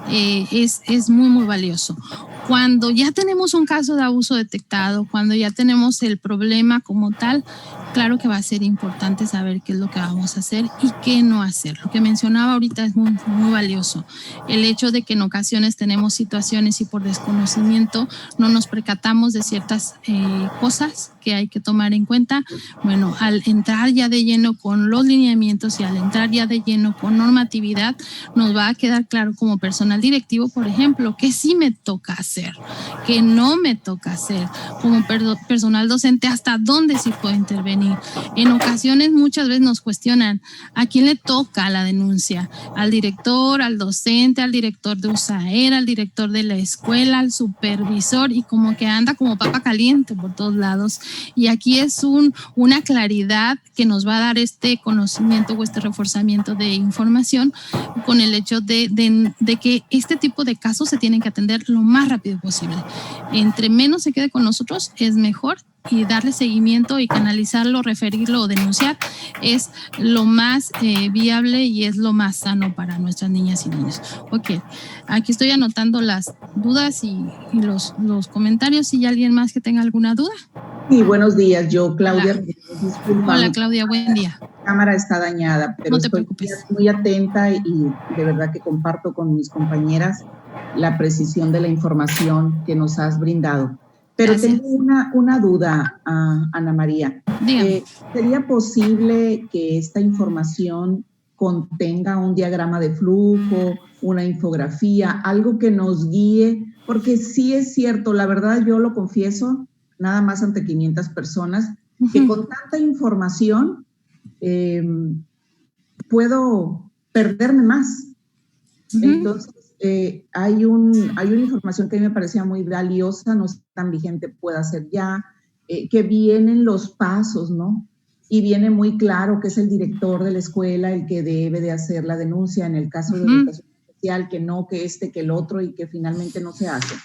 es muy, muy valioso. Cuando ya tenemos un caso de abuso detectado, cuando ya tenemos el problema como tal, claro que va a ser importante saber qué es lo que vamos a hacer y qué no hacer. Lo que mencionaba ahorita es muy, muy valioso. El hecho de que en ocasiones tenemos situaciones y por desconocimiento no nos percatamos de ciertas cosas que hay que tomar en cuenta. Bueno, al entrar ya de lleno con los lineamientos y al entrar ya de lleno con normatividad, nos va a quedar claro como personal directivo, por ejemplo, que sí me toca hacer, que no me toca hacer, como personal docente, hasta dónde sí puedo intervenir. En ocasiones muchas veces nos cuestionan a quién le toca la denuncia, al director, al docente, al director de USAER, al director de la escuela, al supervisor, y como que anda como papa caliente por todos lados. Y aquí es una claridad que nos va a dar este conocimiento o este reforzamiento de información con el hecho de que este tipo de casos se tienen que atender lo más rápido posible. Entre menos se quede con nosotros es mejor, y darle seguimiento y canalizarlo, referirlo o denunciar es lo más viable y es lo más sano para nuestras niñas y niños. Ok, aquí estoy anotando las dudas y los comentarios. Si hay alguien más que tenga alguna duda. Sí, buenos días. Yo, Claudia. Hola, hola Claudia, buen día. La cámara está dañada, pero no te estoy preocupes. Muy atenta y de verdad que comparto con mis compañeras la precisión de la información que nos has brindado. Pero Gracias. tengo una duda, Ana María. ¿Sería posible que esta información contenga un diagrama de flujo, una infografía, algo que nos guíe? Porque sí es cierto, la verdad yo lo confieso, nada más ante 500 personas, que con tanta información puedo perderme más. Entonces, hay una información que a mí me parecía muy valiosa, no sé tan vigente pueda ser ya, que vienen los pasos, ¿no? Y viene muy claro que es el director de la escuela el que debe de hacer la denuncia en el caso de educación especial, que no, que que el otro, y que finalmente no se hace.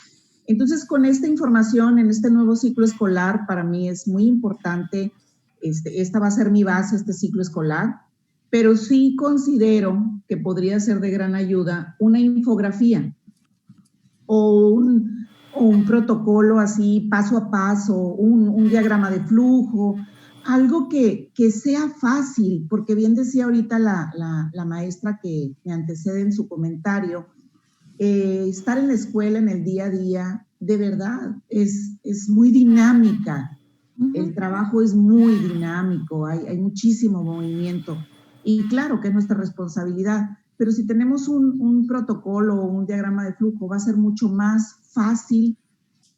Entonces, con esta información en este nuevo ciclo escolar, para mí es muy importante, esta va a ser mi base, este ciclo escolar, pero sí considero que podría ser de gran ayuda una infografía o un protocolo así, paso a paso, un diagrama de flujo, algo que sea fácil, porque bien decía ahorita la maestra que me antecede en su comentario, estar en la escuela en el día a día, de verdad, es muy dinámica. El trabajo es muy dinámico, hay muchísimo movimiento. Y claro que es nuestra responsabilidad, pero si tenemos un protocolo o un diagrama de flujo, va a ser mucho más fácil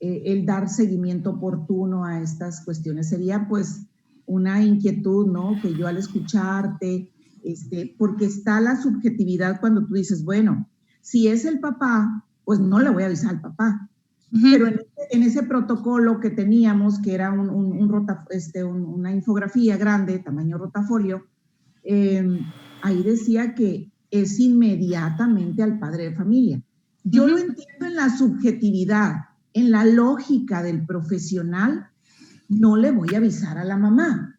el dar seguimiento oportuno a estas cuestiones. Sería pues una inquietud, ¿no? Que yo al escucharte, porque está la subjetividad cuando tú dices, bueno, si es el papá, pues no le voy a avisar al papá. Pero en ese protocolo que teníamos, que era una infografía grande, tamaño rotafolio, ahí decía que es inmediatamente al padre de familia. Yo lo entiendo en la subjetividad, en la lógica del profesional, no le voy a avisar a la mamá.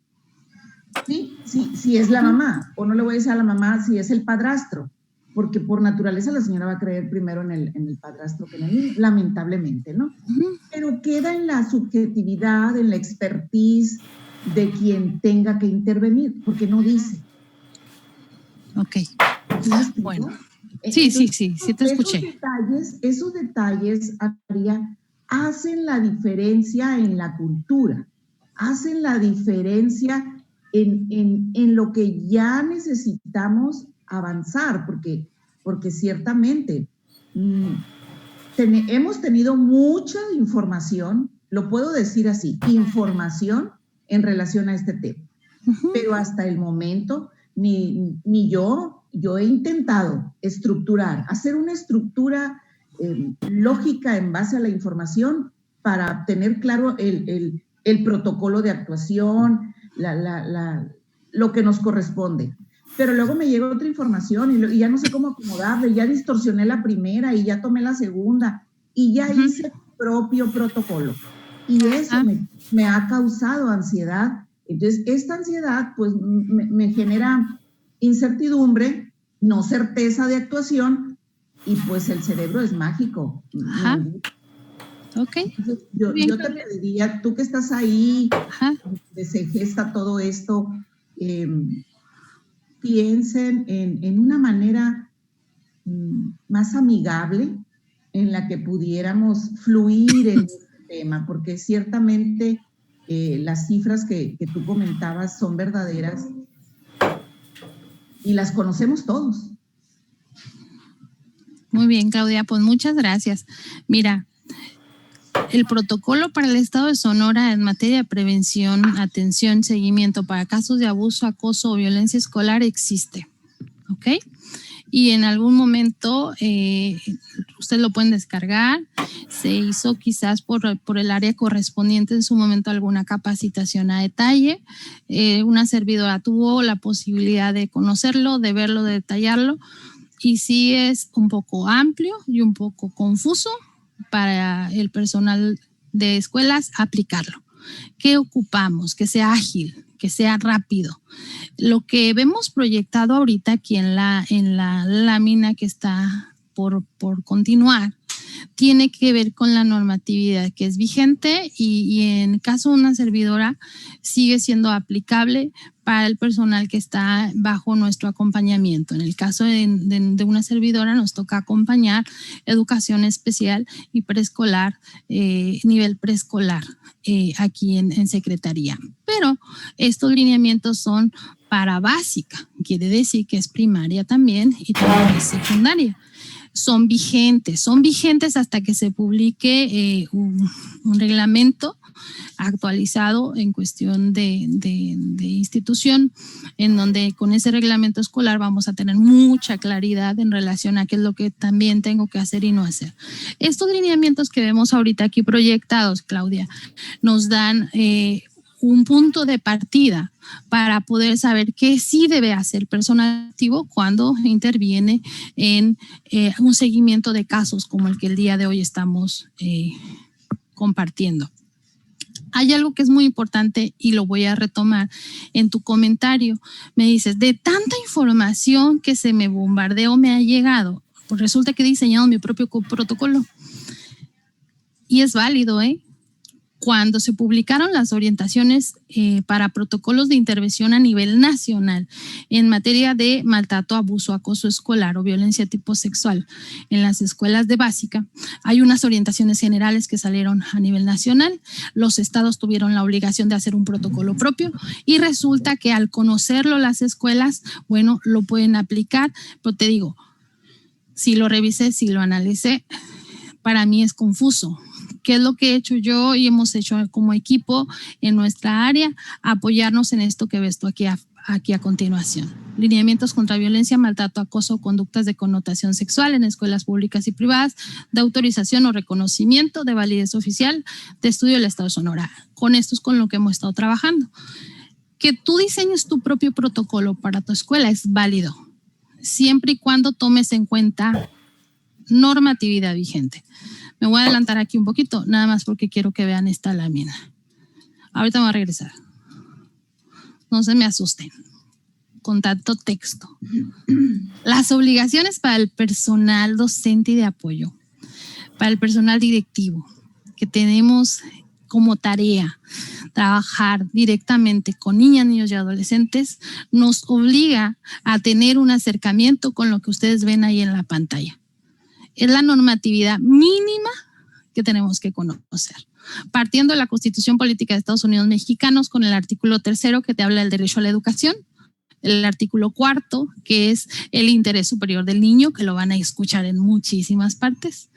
¿Sí? Si es la mamá, o no le voy a decir a la mamá si es el padrastro, porque por naturaleza la señora va a creer primero en el padrastro que en el niño, lamentablemente, ¿no? Pero queda en la subjetividad, en la expertise de quien tenga que intervenir, porque no dice. Ok, bueno. Sí, te escuché. Esos detalles, María, hacen la diferencia en la cultura. hacen la diferencia en lo que ya necesitamos avanzar, porque ciertamente hemos tenido mucha información, lo puedo decir así, información en relación a este tema. Pero hasta el momento, ni yo he intentado estructurar, hacer una estructura lógica en base a la información para tener claro el protocolo de actuación, lo que nos corresponde. Pero luego me llega otra información y ya no sé cómo acomodarle, ya distorsioné la primera y ya tomé la segunda y ya hice propio protocolo. Y eso me ha causado ansiedad. Entonces, esta ansiedad pues me genera incertidumbre, no certeza de actuación, y pues el cerebro es mágico. Ok. Entonces, yo te pediría, tú que estás ahí, que se gesta todo esto, piensen en una manera más amigable en la que pudiéramos fluir en este tema, porque ciertamente las cifras que tú comentabas son verdaderas y las conocemos todos. Muy bien, Claudia, pues muchas gracias. Mira, el protocolo para el Estado de Sonora en materia de prevención, atención, seguimiento para casos de abuso, acoso o violencia escolar existe, ¿ok? Y en algún momento ustedes lo pueden descargar. Se hizo quizás por el área correspondiente en su momento alguna capacitación a detalle. Una servidora tuvo la posibilidad de conocerlo, de verlo, de detallarlo, y sí es un poco amplio y un poco confuso para el personal de escuelas aplicarlo. ¿Qué ocupamos? Que sea ágil, que sea rápido. Lo que vemos proyectado ahorita aquí en la lámina que está por continuar tiene que ver con la normatividad que es vigente y en caso de una servidora sigue siendo aplicable para el personal que está bajo nuestro acompañamiento. En el caso de una servidora nos toca acompañar educación especial y preescolar, nivel preescolar aquí en Secretaría. Pero estos lineamientos son para básica, quiere decir que es primaria también y también es secundaria. Son vigentes hasta que se publique un reglamento actualizado en cuestión de institución, en donde con ese reglamento escolar vamos a tener mucha claridad en relación a qué es lo que también tengo que hacer y no hacer. Estos lineamientos que vemos ahorita aquí proyectados, Claudia, nos dan un punto de partida para poder saber qué sí debe hacer personal activo cuando interviene en un seguimiento de casos como el que el día de hoy estamos compartiendo. Hay algo que es muy importante y lo voy a retomar en tu comentario. Me dices, de tanta información que se me bombardeó me ha llegado, pues resulta que he diseñado mi propio protocolo. Y es válido, Cuando se publicaron las orientaciones para protocolos de intervención a nivel nacional en materia de maltrato, abuso, acoso escolar o violencia tipo sexual en las escuelas de básica, hay unas orientaciones generales que salieron a nivel nacional. Los estados tuvieron la obligación de hacer un protocolo propio y resulta que al conocerlo las escuelas, bueno, lo pueden aplicar. Pero te digo, si lo revisé, si lo analicé, para mí es confuso. ¿Qué es lo que he hecho yo y hemos hecho como equipo en nuestra área? Apoyarnos en esto que ves tú aquí a continuación. Lineamientos contra violencia, maltrato, acoso, conductas de connotación sexual en escuelas públicas y privadas, de autorización o reconocimiento de validez oficial de estudio del Estado de Sonora. Con esto es con lo que hemos estado trabajando. Que tú diseñes tu propio protocolo para tu escuela es válido, siempre y cuando tomes en cuenta normatividad vigente. Me voy a adelantar aquí un poquito, nada más porque quiero que vean esta lámina. Ahorita me voy a regresar. No se me asusten con tanto texto. Las obligaciones para el personal docente y de apoyo, para el personal directivo, que tenemos como tarea trabajar directamente con niñas, niños y adolescentes, nos obliga a tener un acercamiento con lo que ustedes ven ahí en la pantalla. Es la normatividad mínima que tenemos que conocer. partiendo de la Constitución Política de Estados Unidos Mexicanos con el artículo 3 que te habla del derecho a la educación, el artículo 4 que es el interés superior del niño, que lo van a escuchar en muchísimas partes,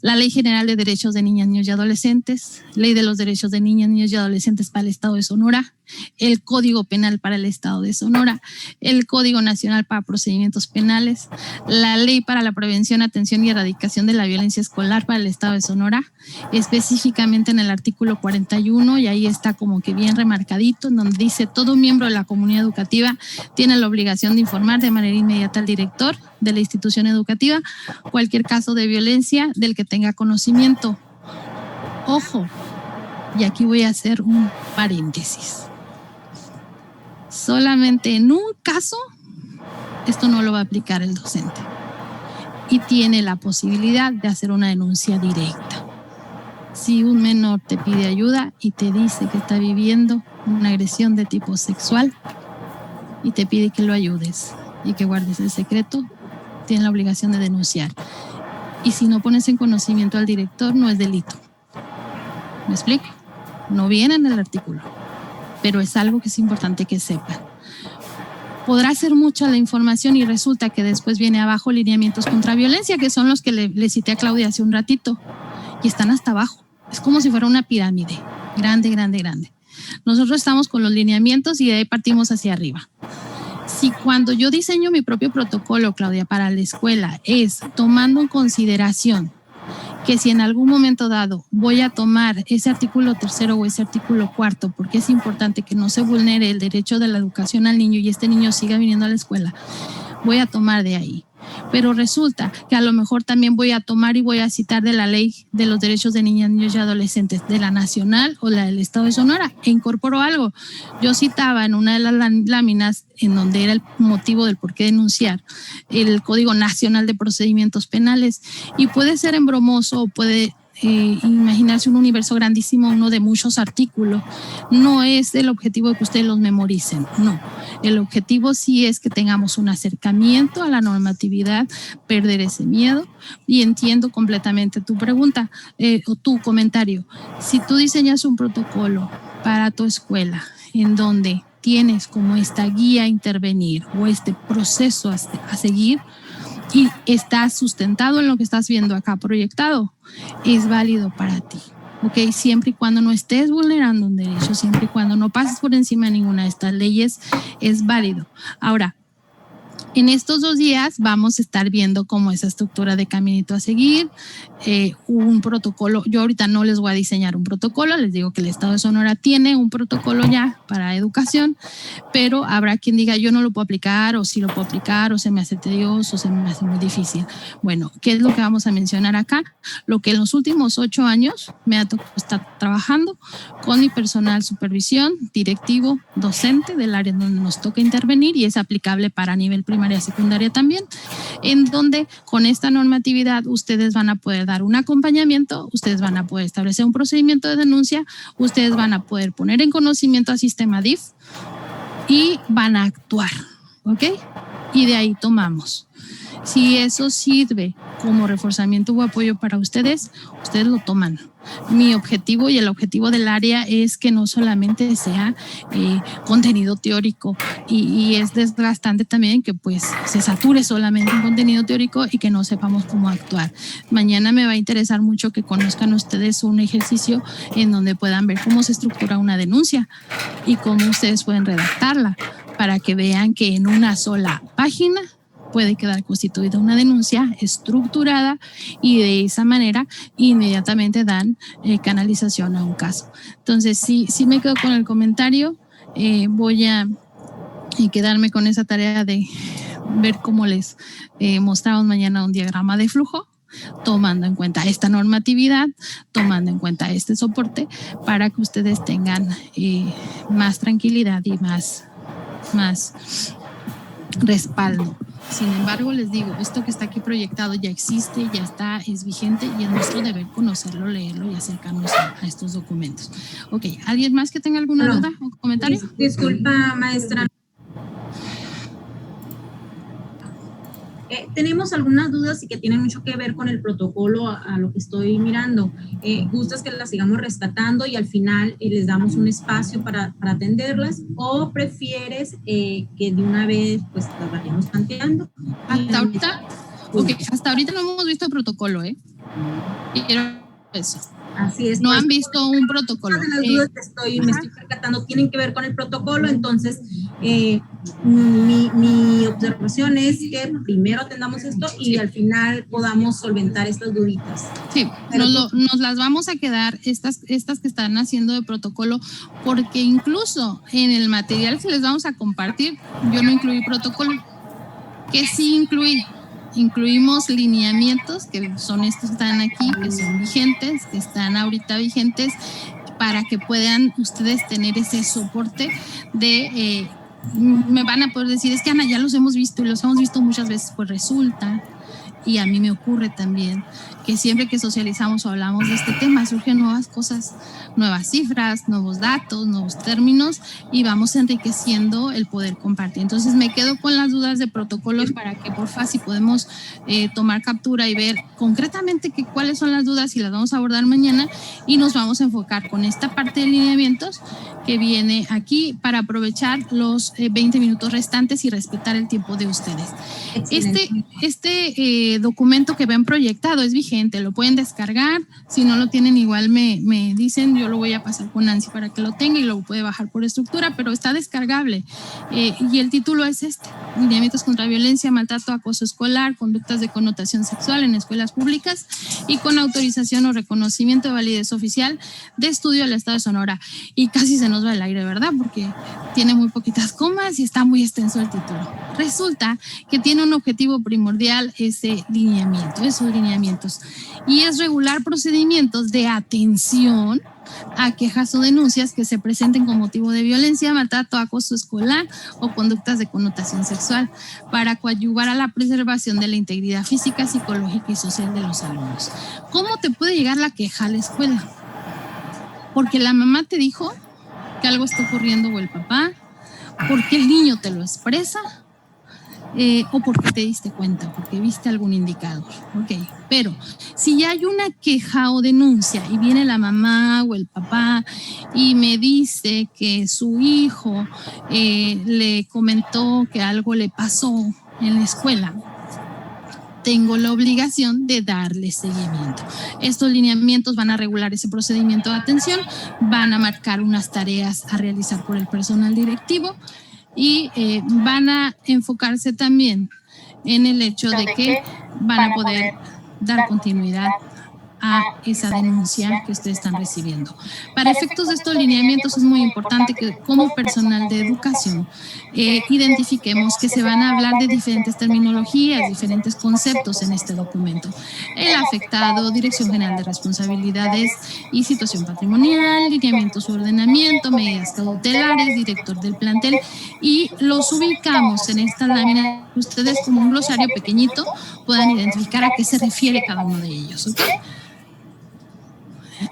la Ley General de Derechos de Niñas, Niños y Adolescentes, Ley de los Derechos de Niñas, Niños y Adolescentes para el Estado de Sonora, el Código Penal para el Estado de Sonora, el Código Nacional para Procedimientos Penales, la Ley para la Prevención, Atención y Erradicación de la Violencia Escolar para el Estado de Sonora, específicamente en el artículo 41, y ahí está como que bien remarcadito, en donde dice: todo miembro de la comunidad educativa tiene la obligación de informar de manera inmediata al director de la institución educativa cualquier caso de violencia del que tenga conocimiento. Ojo, y aquí voy a hacer un paréntesis. Solamente en un caso, esto no lo va a aplicar el docente y tiene la posibilidad de hacer una denuncia directa. Si un menor te pide ayuda y te dice que está viviendo una agresión de tipo sexual y te pide que lo ayudes y que guardes el secreto, tiene la obligación de denunciar. Y si no pones en conocimiento al director, no es delito. ¿Me explico? No viene en el artículo, pero es algo que es importante que sepan. Podrá ser mucha la información y resulta que después viene abajo lineamientos contra violencia, que son los que le cité a Claudia hace un ratito, y están hasta abajo. Es como si fuera una pirámide, grande, grande, grande. Nosotros estamos con los lineamientos y de ahí partimos hacia arriba. Si cuando yo diseño mi propio protocolo, Claudia, para la escuela, es tomando en consideración que si en algún momento dado voy a tomar ese artículo 3 o ese artículo 4, porque es importante que no se vulnere el derecho de la educación al niño y este niño siga viniendo a la escuela, voy a tomar de ahí. Pero resulta que a lo mejor también voy a tomar y voy a citar de la Ley de los Derechos de Niñas, Niños y Adolescentes, de la Nacional o la del Estado de Sonora, e incorporo algo. Yo citaba en una de las láminas, en donde era el motivo del por qué denunciar, el Código Nacional de Procedimientos Penales, y puede ser embromoso o puede imaginarse un universo grandísimo, uno de muchos artículos. No es el objetivo de que ustedes los memoricen, no. El objetivo sí es que tengamos un acercamiento a la normatividad, perder ese miedo, y entiendo completamente tu pregunta o tu comentario. Si tú diseñas un protocolo para tu escuela en donde tienes como esta guía a intervenir o este proceso a seguir, y estás sustentado en lo que estás viendo acá proyectado, es válido para ti, ¿ok? Siempre y cuando no estés vulnerando un derecho, siempre y cuando no pases por encima de ninguna de estas leyes, es válido. Ahora, en estos 2 días vamos a estar viendo cómo esa estructura de caminito a seguir, un protocolo. Yo ahorita no les voy a diseñar un protocolo, les digo que el Estado de Sonora tiene un protocolo ya para educación, pero habrá quien diga yo no lo puedo aplicar, o sí lo puedo aplicar, o se me hace tedioso, o se me hace muy difícil. Bueno, ¿qué es lo que vamos a mencionar acá? Lo que en los últimos 8 años me ha tocado estar trabajando con mi personal supervisión, directivo, docente del área donde nos toca intervenir, y es aplicable para nivel primaria, secundaria también, en donde con esta normatividad ustedes van a poder dar un acompañamiento, ustedes van a poder establecer un procedimiento de denuncia, ustedes van a poder poner en conocimiento al sistema DIF y van a actuar, ¿ok? Y de ahí tomamos. Si eso sirve como reforzamiento o apoyo para ustedes, ustedes lo toman. Mi objetivo y el objetivo del área es que no solamente sea contenido teórico, y es desgastante también que pues se sature solamente en contenido teórico y que no sepamos cómo actuar. Mañana me va a interesar mucho que conozcan ustedes un ejercicio en donde puedan ver cómo se estructura una denuncia y cómo ustedes pueden redactarla, para que vean que en una sola página puede quedar constituida una denuncia estructurada, y de esa manera inmediatamente dan canalización a un caso. Entonces, sí me quedo con el comentario. Voy a quedarme con esa tarea de ver cómo les mostramos mañana un diagrama de flujo, tomando en cuenta esta normatividad, tomando en cuenta este soporte, para que ustedes tengan más tranquilidad y más respaldo. Sin embargo, les digo, esto que está aquí proyectado ya existe, ya está, es vigente, y es nuestro deber conocerlo, leerlo y acercarnos a estos documentos. Ok, ¿alguien más que tenga alguna duda o comentario? Disculpa, maestra. Tenemos algunas dudas y que tienen mucho que ver con el protocolo a lo que estoy mirando. ¿Gustas que las sigamos rescatando y al final les damos un espacio para atenderlas o prefieres que de una vez pues las vayamos planteando? Hasta ahorita, hasta ahorita no hemos visto el protocolo, ¿eh? Quiero eso. Así es. No han visto un protocolo. Las dudas que me estoy percatando tienen que ver con el protocolo, entonces mi observación es que primero atendamos esto y al final podamos solventar estas duditas. Sí, nos las vamos a quedar, estas que están haciendo de protocolo, porque incluso en el material que les vamos a compartir, yo no incluí protocolo, que sí incluimos lineamientos, que son estos que están aquí, que son vigentes, que están ahorita vigentes, para que puedan ustedes tener ese soporte de, me van a poder decir, es que Ana, ya los hemos visto y los hemos visto muchas veces, pues resulta, y a mí me ocurre también, que siempre que socializamos o hablamos de este tema surgen nuevas cosas, nuevas cifras, nuevos datos, nuevos términos y vamos enriqueciendo el poder compartir. Entonces me quedo con las dudas de protocolos para que porfa si podemos tomar captura y ver concretamente cuáles son las dudas y las vamos a abordar mañana y nos vamos a enfocar con esta parte de lineamientos que viene aquí para aprovechar los 20 minutos restantes y respetar el tiempo de ustedes. Este documento que ven proyectado es vigente, lo pueden descargar, si no lo tienen igual me dicen, yo lo voy a pasar con Nancy para que lo tenga y lo puede bajar por estructura, pero está descargable y el título es lineamientos contra violencia, maltrato, acoso escolar, conductas de connotación sexual en escuelas públicas y con autorización o reconocimiento de validez oficial de estudio del Estado de Sonora. Y casi se nos va el aire, ¿verdad? Porque tiene muy poquitas comas y está muy extenso el título. Resulta que tiene un objetivo primordial ese lineamiento, esos lineamientos, y es regular procedimientos de atención a quejas o denuncias que se presenten con motivo de violencia, maltrato, acoso escolar o conductas de connotación sexual para coadyuvar a la preservación de la integridad física, psicológica y social de los alumnos. ¿Cómo te puede llegar la queja a la escuela? Porque la mamá te dijo que algo está ocurriendo o el papá, porque el niño te lo expresa, o porque te diste cuenta, porque viste algún indicador. Ok, pero si ya hay una queja o denuncia y viene la mamá o el papá y me dice que su hijo le comentó que algo le pasó en la escuela, tengo la obligación de darle seguimiento. Estos lineamientos van a regular ese procedimiento de atención, van a marcar unas tareas a realizar por el personal directivo y van a enfocarse también en el hecho de que van a poder dar continuidad a esa denuncia que ustedes están recibiendo. Para efectos de estos lineamientos es muy importante que como personal de educación identifiquemos que se van a hablar de diferentes terminologías, diferentes conceptos en este documento. El afectado, Dirección General de Responsabilidades y Situación Patrimonial, lineamientos u ordenamiento, medidas cautelares, director del plantel, y los ubicamos en esta lámina. Ustedes como un glosario pequeñito puedan identificar a qué se refiere cada uno de ellos, ¿ok?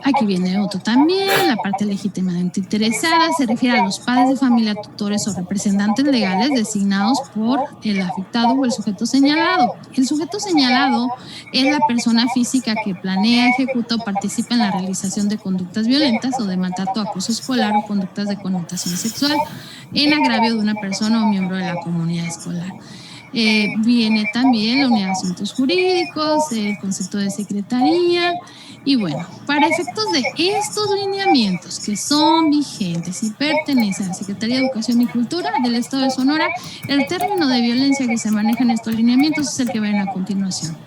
Aquí viene otro también, la parte legítimamente interesada, se refiere a los padres de familia, tutores o representantes legales designados por el afectado o el sujeto señalado. El sujeto señalado es la persona física que planea, ejecuta o participa en la realización de conductas violentas o de maltrato, acoso escolar o conductas de connotación sexual en agravio de una persona o miembro de la comunidad escolar. Viene también la unidad de asuntos jurídicos, el concepto de secretaría. Y bueno, para efectos de estos lineamientos que son vigentes y pertenecen a la Secretaría de Educación y Cultura del Estado de Sonora, el término de violencia que se maneja en estos lineamientos es el que ven a continuación.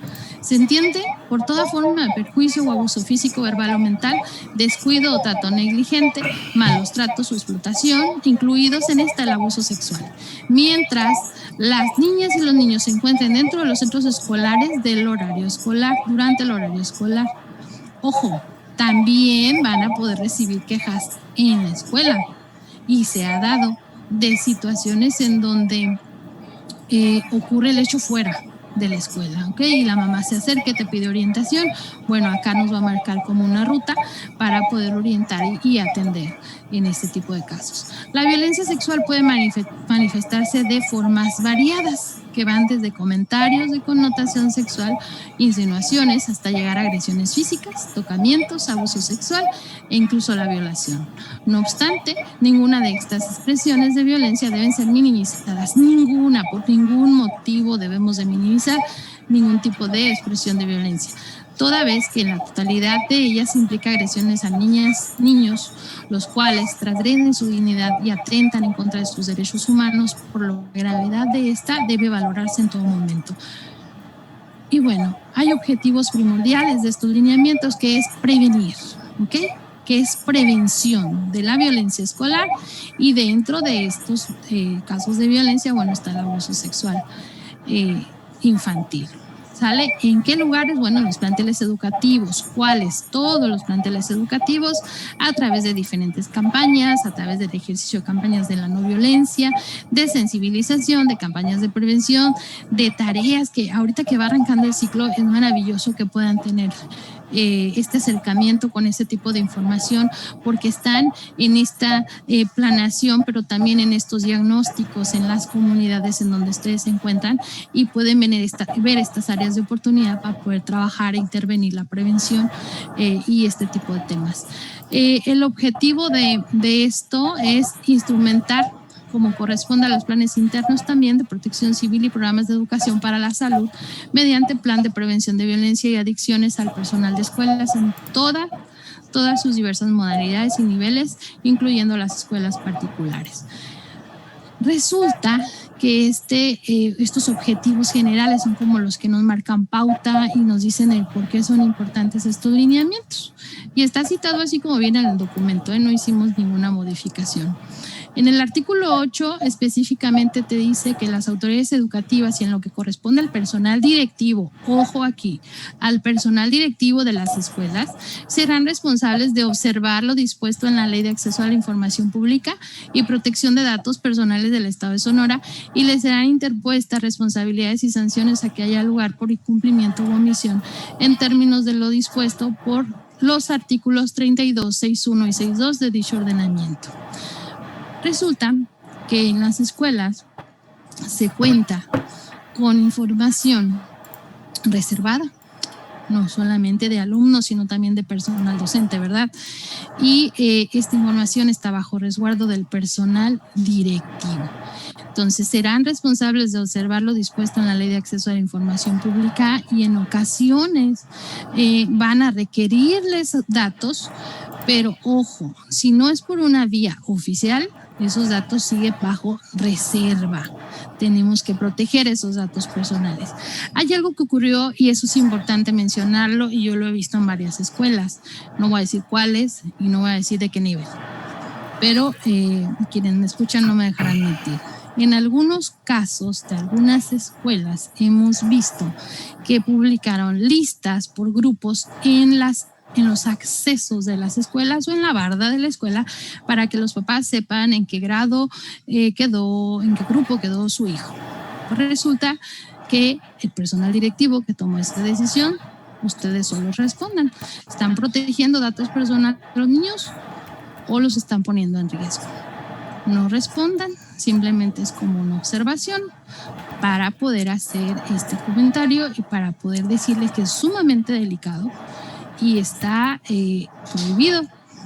Se entiende por toda forma de perjuicio o abuso físico, verbal o mental, descuido o trato negligente, malos tratos o explotación, incluidos en esta el abuso sexual. Mientras las niñas y los niños se encuentren dentro de los centros escolares del horario escolar, durante el horario escolar. Ojo, también van a poder recibir quejas en la escuela y se ha dado de situaciones en donde ocurre el hecho fuera de la escuela, ¿ok? Y la mamá se acerca y te pide orientación. Bueno, acá nos va a marcar como una ruta para poder orientar y atender en este tipo de casos. La violencia sexual puede manifestarse de formas variadas. que van desde comentarios de connotación sexual, insinuaciones, hasta llegar a agresiones físicas, tocamientos, abuso sexual e incluso la violación. No obstante, ninguna de estas expresiones de violencia deben ser minimizadas. Ninguna, por ningún motivo debemos de minimizar ningún tipo de expresión de violencia, toda vez que en la totalidad de ellas implica agresiones a niñas, niños, los cuales transgreden su dignidad y atentan en contra de sus derechos humanos, por lo que la gravedad de esta debe valorarse en todo momento. Y bueno, hay objetivos primordiales de estos lineamientos, que es prevenir, ¿ok? Que es prevención de la violencia escolar, y dentro de estos casos de violencia, bueno, está el abuso sexual infantil. ¿Sale? ¿En qué lugares? Bueno, en los planteles educativos. ¿Cuáles? Todos los planteles educativos, a través de diferentes campañas, a través del ejercicio de campañas de la no violencia, de sensibilización, de campañas de prevención, de tareas que ahorita que va arrancando el ciclo es maravilloso que puedan tener este acercamiento con ese tipo de información, porque están en esta planeación, pero también en estos diagnósticos en las comunidades en donde ustedes se encuentran, y pueden ver estas áreas de oportunidad para poder trabajar e intervenir la prevención y este tipo de temas. El objetivo de esto es instrumentar, como corresponde a los planes internos también de protección civil y programas de educación para la salud, mediante plan de prevención de violencia y adicciones al personal de escuelas en todas sus diversas modalidades y niveles, incluyendo las escuelas particulares. Resulta que estos objetivos generales son como los que nos marcan pauta y nos dicen el por qué son importantes estos lineamientos. Y está citado así como viene en el documento, no hicimos ninguna modificación. En el artículo 8 específicamente te dice que las autoridades educativas, y en lo que corresponde al personal directivo, ojo aquí, al personal directivo de las escuelas, serán responsables de observar lo dispuesto en la Ley de Acceso a la Información Pública y Protección de Datos Personales del Estado de Sonora, y les serán interpuestas responsabilidades y sanciones a que haya lugar por incumplimiento u omisión en términos de lo dispuesto por los artículos 32, 6.1 y 6.2 de dicho ordenamiento. Resulta que en las escuelas se cuenta con información reservada, no solamente de alumnos, sino también de personal docente, ¿verdad? Y esta información está bajo resguardo del personal directivo. Entonces, serán responsables de observar lo dispuesto en la Ley de Acceso a la Información Pública, y en ocasiones van a requerirles datos, pero ojo, si no es por una vía oficial, esos datos siguen bajo reserva. Tenemos que proteger esos datos personales. Hay algo que ocurrió, y eso es importante mencionarlo, y yo lo he visto en varias escuelas. No voy a decir cuáles y no voy a decir de qué nivel, pero quienes me escuchan no me dejarán mentir. En algunos casos de algunas escuelas hemos visto que publicaron listas por grupos en los accesos de las escuelas o en la barda de la escuela, para que los papás sepan en qué grado quedó, en qué grupo quedó su hijo. Resulta que el personal directivo que tomó esta decisión, ustedes solo respondan. ¿Están protegiendo datos personales de los niños o los están poniendo en riesgo? No respondan, simplemente es como una observación para poder hacer este comentario y para poder decirles que es sumamente delicado y está prohibido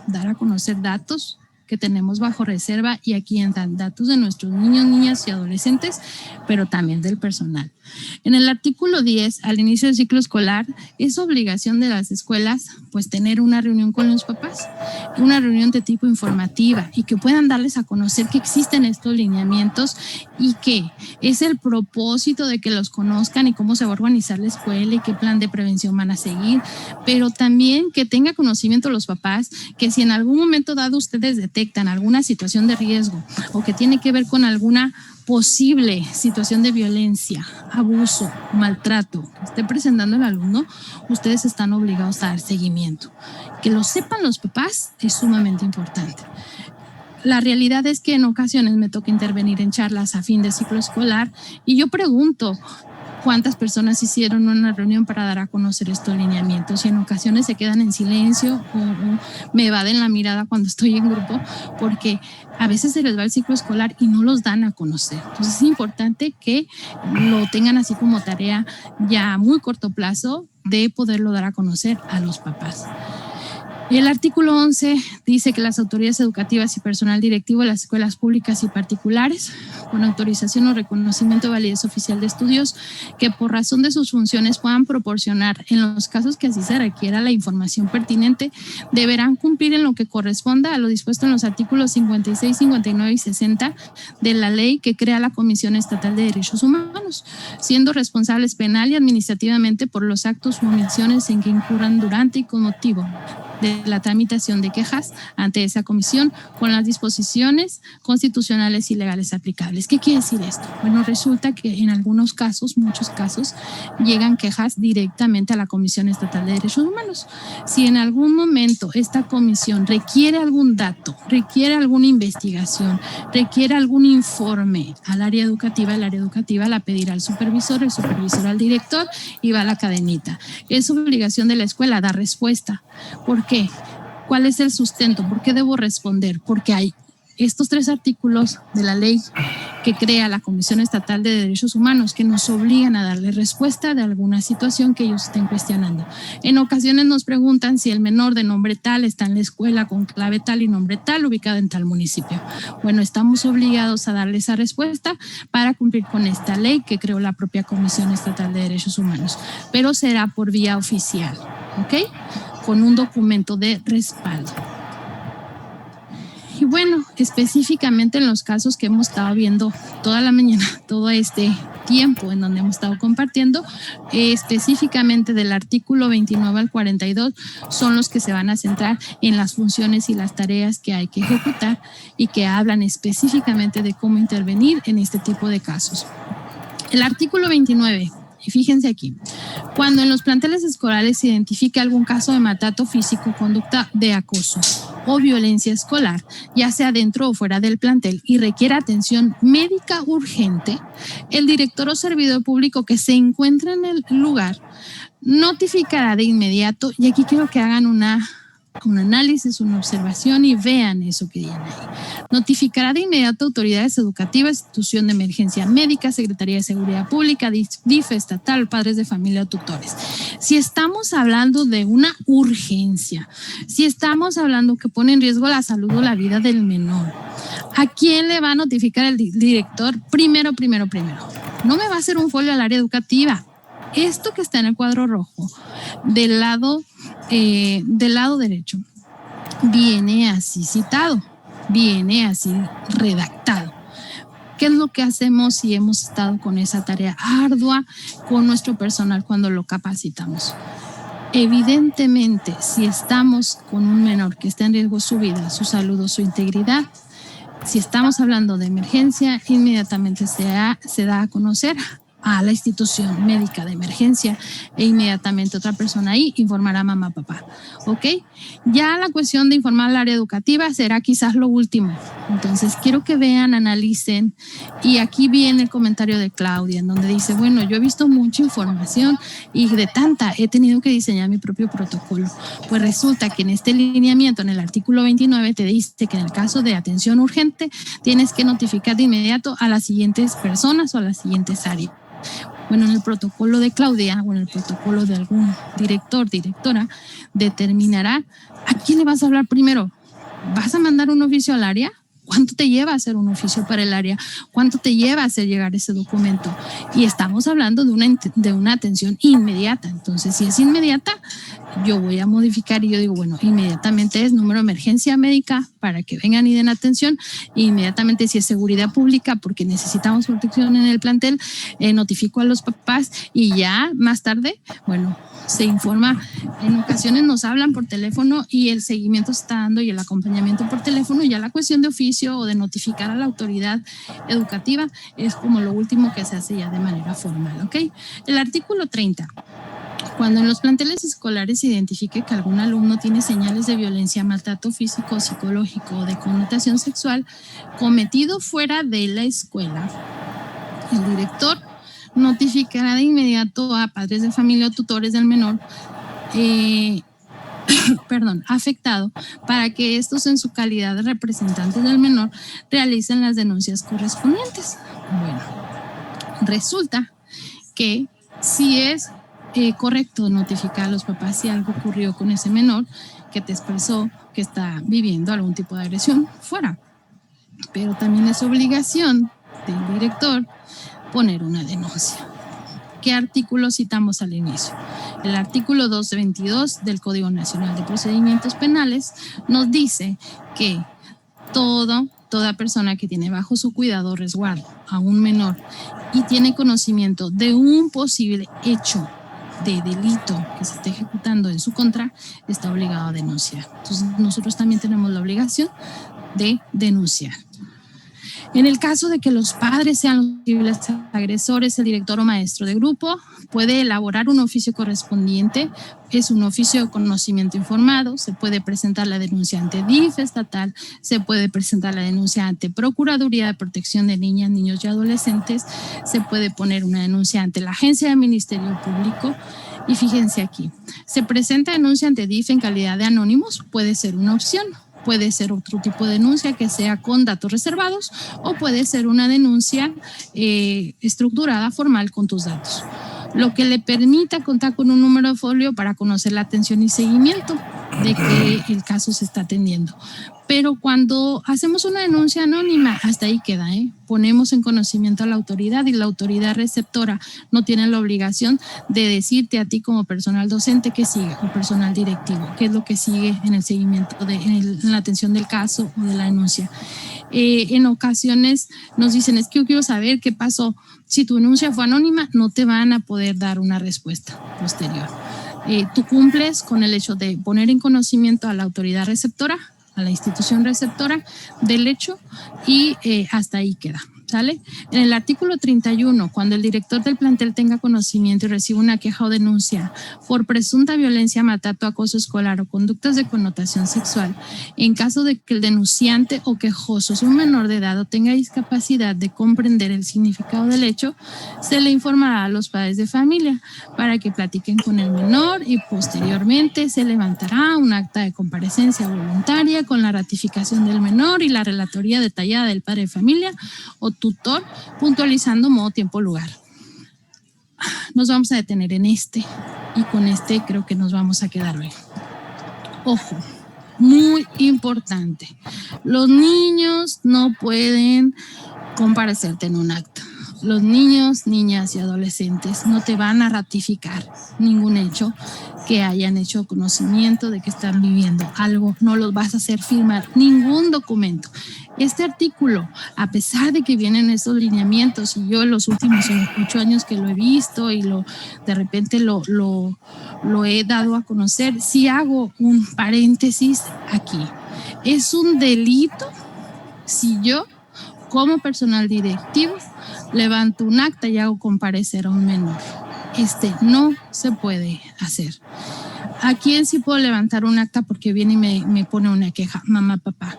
dar a conocer datos que tenemos bajo reserva, y aquí entran datos de nuestros niños, niñas y adolescentes, pero también del personal. En el artículo 10, al inicio del ciclo escolar, es obligación de las escuelas pues tener una reunión con los papás, una reunión de tipo informativa, y que puedan darles a conocer que existen estos lineamientos y que es el propósito de que los conozcan y cómo se va a organizar la escuela y qué plan de prevención van a seguir, pero también que tenga conocimiento los papás que si en algún momento dado ustedes detectan alguna situación de riesgo o que tiene que ver con alguna posible situación de violencia, abuso, maltrato que esté presentando el alumno, ustedes están obligados a dar seguimiento. Que lo sepan los papás es sumamente importante. La realidad es que en ocasiones me toca intervenir en charlas a fin de ciclo escolar y yo pregunto, cuántas personas hicieron una reunión para dar a conocer estos lineamientos, y en ocasiones se quedan en silencio o me evaden la mirada cuando estoy en grupo, porque a veces se les va el ciclo escolar y no los dan a conocer. Entonces es importante que lo tengan así como tarea ya a muy corto plazo de poderlo dar a conocer a los papás. El artículo 11 dice que las autoridades educativas y personal directivo de las escuelas públicas y particulares, con autorización o reconocimiento de validez oficial de estudios, que por razón de sus funciones puedan proporcionar, en los casos que así se requiera, la información pertinente, deberán cumplir en lo que corresponda a lo dispuesto en los artículos 56, 59 y 60 de la ley que crea la Comisión Estatal de Derechos Humanos, siendo responsables penal y administrativamente por los actos u omisiones en que incurran durante y con motivo de la tramitación de quejas ante esa comisión con las disposiciones constitucionales y legales aplicables. ¿Qué quiere decir esto? Bueno, resulta que en algunos casos, muchos casos, llegan quejas directamente a la Comisión Estatal de Derechos Humanos. Si en algún momento esta comisión requiere algún dato, requiere alguna investigación, requiere algún informe al área educativa, el área educativa la pedirá al supervisor, el supervisor al director y va a la cadenita. Es obligación de la escuela dar respuesta. ¿Por qué? ¿Cuál es el sustento? ¿Por qué debo responder? Porque hay estos 3 artículos de la ley que crea la Comisión Estatal de Derechos Humanos que nos obligan a darle respuesta de alguna situación que ellos estén cuestionando. En ocasiones nos preguntan si el menor de nombre tal está en la escuela con clave tal y nombre tal ubicado en tal municipio. Bueno, estamos obligados a darle esa respuesta para cumplir con esta ley que creó la propia Comisión Estatal de Derechos Humanos, pero será por vía oficial, ¿ok? Con un documento de respaldo. Y bueno, específicamente en los casos que hemos estado viendo toda la mañana, todo este tiempo en donde hemos estado compartiendo, específicamente del artículo 29 al 42, son los que se van a centrar en las funciones y las tareas que hay que ejecutar y que hablan específicamente de cómo intervenir en este tipo de casos. El artículo 29. Y fíjense aquí, cuando en los planteles escolares se identifique algún caso de maltrato físico, conducta de acoso o violencia escolar, ya sea dentro o fuera del plantel, y requiere atención médica urgente, el director o servidor público que se encuentra en el lugar notificará de inmediato, y aquí quiero que hagan un análisis, una observación y vean eso que viene ahí. Notificará de inmediato autoridades educativas, institución de emergencia médica, Secretaría de Seguridad Pública, DIF estatal, padres de familia o tutores. Si estamos hablando de una urgencia, si estamos hablando que pone en riesgo la salud o la vida del menor, ¿a quién le va a notificar el director? Primero. No me va a hacer un folio al área educativa. Esto que está en el cuadro rojo, del lado derecho, viene así citado, viene así redactado. ¿Qué es lo que hacemos si hemos estado con esa tarea ardua con nuestro personal cuando lo capacitamos? Evidentemente, si estamos con un menor que está en riesgo su vida, su salud o su integridad, si estamos hablando de emergencia, inmediatamente se da a conocer a la institución médica de emergencia e inmediatamente otra persona ahí informará a mamá, papá, ¿ok? Ya la cuestión de informar al área educativa será quizás lo último. Entonces quiero que vean, analicen, y aquí viene el comentario de Claudia en donde dice, bueno, yo he visto mucha información y de tanta he tenido que diseñar mi propio protocolo. Pues resulta que en este lineamiento, en el artículo 29, te dice que en el caso de atención urgente tienes que notificar de inmediato a las siguientes personas o a las siguientes áreas. Bueno, en el protocolo de Claudia o en el protocolo de algún director, directora, determinará a quién le vas a hablar primero. ¿Vas a mandar un oficio al área? ¿Cuánto te lleva hacer un oficio para el área? ¿Cuánto te lleva hacer llegar ese documento? Y estamos hablando de una atención inmediata. Entonces, si es inmediata, yo voy a modificar y yo digo, bueno, inmediatamente es número de emergencia médica para que vengan y den atención. E inmediatamente, si es seguridad pública, porque necesitamos protección en el plantel, notifico a los papás y ya más tarde, bueno, se informa. En ocasiones nos hablan por teléfono y el seguimiento se está dando y el acompañamiento por teléfono. Ya la cuestión de oficio o de notificar a la autoridad educativa es como lo último que se hace ya de manera formal, ¿ok? El artículo 30. Cuando en los planteles escolares se identifique que algún alumno tiene señales de violencia, maltrato físico, psicológico o de connotación sexual cometido fuera de la escuela, el director notificará de inmediato a padres de familia o tutores del menor afectado para que estos, en su calidad de representantes del menor, realicen las denuncias correspondientes. Bueno, resulta que si es correcto notificar a los papás si algo ocurrió con ese menor que te expresó que está viviendo algún tipo de agresión fuera, pero también es obligación del director poner una denuncia. ¿Qué artículo citamos al inicio? El artículo 222 del Código Nacional de Procedimientos Penales nos dice que toda persona que tiene bajo su cuidado o resguardo a un menor y tiene conocimiento de un posible hecho de delito que se esté ejecutando en su contra, está obligado a denunciar. Entonces, nosotros también tenemos la obligación de denunciar. En el caso de que los padres sean los posibles agresores, el director o maestro de grupo puede elaborar un oficio correspondiente. Es un oficio de conocimiento informado. Se puede presentar la denuncia ante DIF estatal, se puede presentar la denuncia ante Procuraduría de Protección de Niñas, Niños y Adolescentes, se puede poner una denuncia ante la Agencia del Ministerio Público. Y fíjense aquí, se presenta denuncia ante DIF en calidad de anónimos, puede ser una opción. Puede ser otro tipo de denuncia que sea con datos reservados o puede ser una denuncia estructurada, formal, con tus datos. Lo que le permita contar con un número de folio para conocer la atención y seguimiento de que el caso se está atendiendo. Pero cuando hacemos una denuncia anónima, hasta ahí queda, ponemos en conocimiento a la autoridad y la autoridad receptora no tiene la obligación de decirte a ti como personal docente qué sigue o personal directivo, qué es lo que sigue en el seguimiento, en la atención del caso o de la denuncia. En ocasiones nos dicen, es que yo quiero saber qué pasó. Si tu denuncia fue anónima, no te van a poder dar una respuesta posterior. Tú cumples con el hecho de poner en conocimiento a la autoridad receptora, a la institución receptora del hecho y hasta ahí queda, ¿sale? En el artículo 31, cuando el director del plantel tenga conocimiento y reciba una queja o denuncia por presunta violencia, maltrato, acoso escolar o conductas de connotación sexual, en caso de que el denunciante o quejoso sea un menor de edad o tenga discapacidad de comprender el significado del hecho, se le informará a los padres de familia para que platiquen con el menor y posteriormente se levantará un acta de comparecencia voluntaria con la ratificación del menor y la relatoría detallada del padre de familia o tutor, puntualizando modo, tiempo, lugar. Nos vamos a detener en este y con este creo que nos vamos a quedar hoy. Ojo, muy importante, los niños no pueden comparecerte en un acta. Los niños, niñas y adolescentes no te van a ratificar ningún hecho que hayan hecho conocimiento de que están viviendo algo, no los vas a hacer firmar ningún documento. Este artículo, a pesar de que vienen esos lineamientos, y yo en los últimos 8 años que lo he visto y de repente lo he dado a conocer, sí hago un paréntesis aquí. Es un delito si yo, como personal directivo, levanto un acta y hago comparecer a un menor. No se puede hacer. ¿A quién sí puedo levantar un acta porque viene y me pone una queja? Mamá, papá.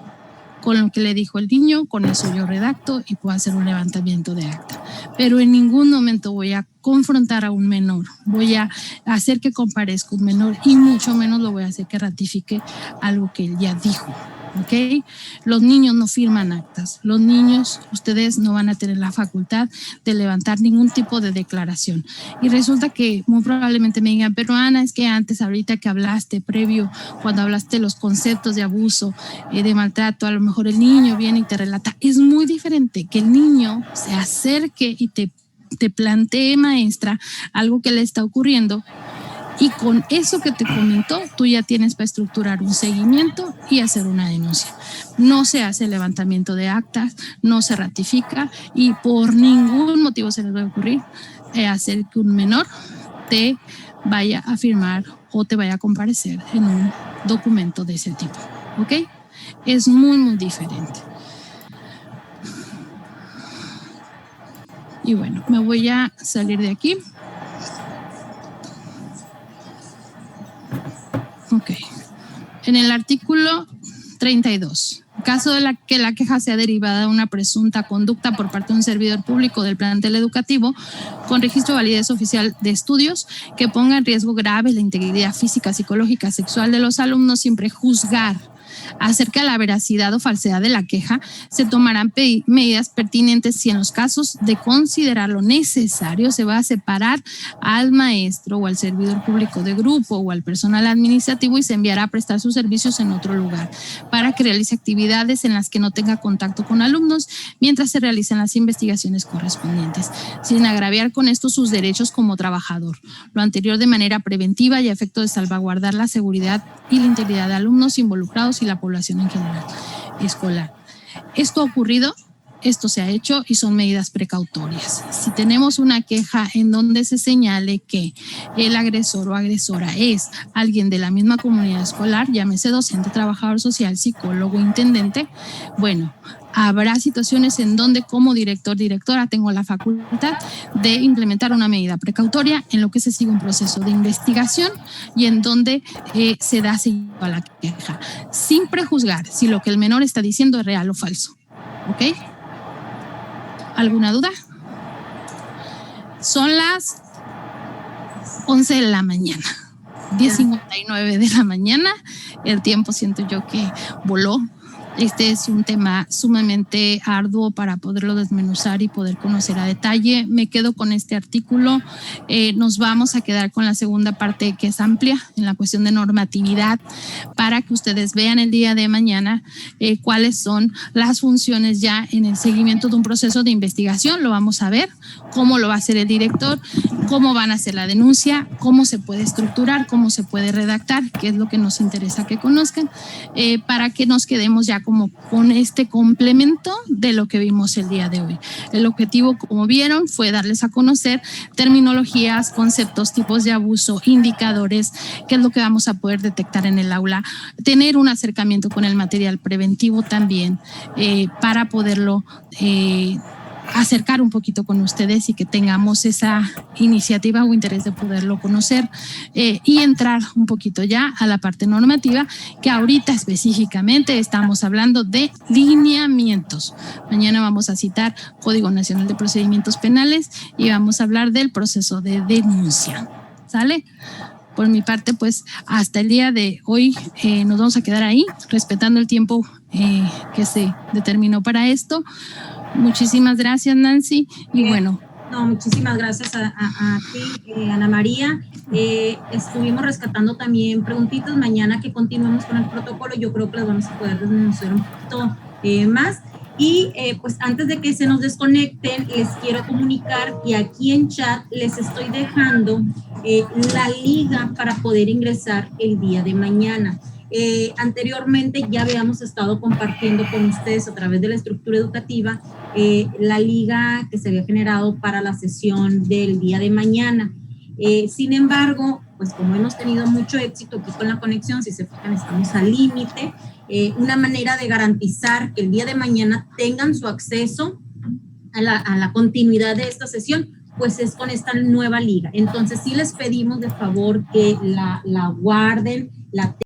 Con lo que le dijo el niño, con eso yo redacto y puedo hacer un levantamiento de acta. Pero en ningún momento voy a confrontar a un menor, voy a hacer que comparezca un menor y mucho menos lo voy a hacer que ratifique algo que él ya dijo. ¿Ok? Los niños no firman actas. Los niños, ustedes no van a tener la facultad de levantar ningún tipo de declaración. Y resulta que muy probablemente me digan, pero Ana, es que antes, ahorita que hablaste, previo, cuando hablaste de los conceptos de abuso, de maltrato, a lo mejor el niño viene y te relata. Es muy diferente que el niño se acerque y te plantee, maestra, algo que le está ocurriendo. Y con eso que te comentó, tú ya tienes para estructurar un seguimiento y hacer una denuncia. No se hace levantamiento de actas, no se ratifica y por ningún motivo se les va a ocurrir hacer que un menor te vaya a firmar o te vaya a comparecer en un documento de ese tipo. ¿Ok? Es muy, muy diferente. Y bueno, me voy a salir de aquí. Ok. En el artículo 32 En caso de que la queja sea derivada de una presunta conducta por parte de un servidor público del plantel educativo con registro de validez oficial de estudios que ponga en riesgo grave la integridad física, psicológica, sexual de los alumnos sin prejuzgar acerca de la veracidad o falsedad de la queja, se tomarán medidas pertinentes si en los casos de considerarlo necesario se va a separar al maestro o al servidor público de grupo o al personal administrativo y se enviará a prestar sus servicios en otro lugar para que realice actividades en las que no tenga contacto con alumnos mientras se realizan las investigaciones correspondientes, sin agraviar con esto sus derechos como trabajador. Lo anterior de manera preventiva y a efecto de salvaguardar la seguridad y la integridad de alumnos involucrados y la población en general escolar. Esto ha ocurrido, esto se ha hecho y son medidas precautorias. Si tenemos una queja en donde se señale que el agresor o agresora es alguien de la misma comunidad escolar, llámese docente, trabajador social, psicólogo, intendente, bueno, habrá situaciones en donde como director, directora tengo la facultad de implementar una medida precautoria en lo que se sigue un proceso de investigación y en donde se da seguimiento a la queja, sin prejuzgar si lo que el menor está diciendo es real o falso. ¿Ok? ¿Alguna duda? Son las 11 de la mañana, 10:59 de la mañana. El tiempo siento yo que voló. Este es un tema sumamente arduo para poderlo desmenuzar y poder conocer a detalle. Me quedo con este artículo. Nos vamos a quedar con la segunda parte, que es amplia en la cuestión de normatividad, para que ustedes vean el día de mañana cuáles son las funciones ya en el seguimiento de un proceso de investigación. Lo vamos a ver, cómo lo va a hacer el director, cómo van a hacer la denuncia, cómo se puede estructurar, cómo se puede redactar, que es lo que nos interesa que conozcan, para que nos quedemos ya como con este complemento de lo que vimos el día de hoy. El objetivo, como vieron, fue darles a conocer terminologías, conceptos, tipos de abuso, indicadores, qué es lo que vamos a poder detectar en el aula, tener un acercamiento con el material preventivo también, para poderlo acercar un poquito con ustedes y que tengamos esa iniciativa o interés de poderlo conocer, y entrar un poquito ya a la parte normativa, que ahorita específicamente estamos hablando de lineamientos. Mañana vamos a citar Código Nacional de Procedimientos Penales y vamos a hablar del proceso de denuncia. ¿Sale? Por mi parte, pues hasta el día de hoy nos vamos a quedar ahí, respetando el tiempo que se determinó para esto. Muchísimas gracias, Nancy. Y bueno. No, muchísimas gracias a ti, Ana María. Estuvimos rescatando también preguntitas. Mañana que continuemos con el protocolo, yo creo que las vamos a poder desmenuzar un poquito más. Y pues antes de que se nos desconecten, les quiero comunicar que aquí en chat les estoy dejando la liga para poder ingresar el día de mañana. Anteriormente ya habíamos estado compartiendo con ustedes a través de la estructura educativa la liga que se había generado para la sesión del día de mañana. Sin embargo, pues como hemos tenido mucho éxito aquí con la conexión, si se fijan estamos al límite, una manera de garantizar que el día de mañana tengan su acceso a la continuidad de esta sesión, pues es con esta nueva liga. Entonces sí les pedimos de favor que la guarden, la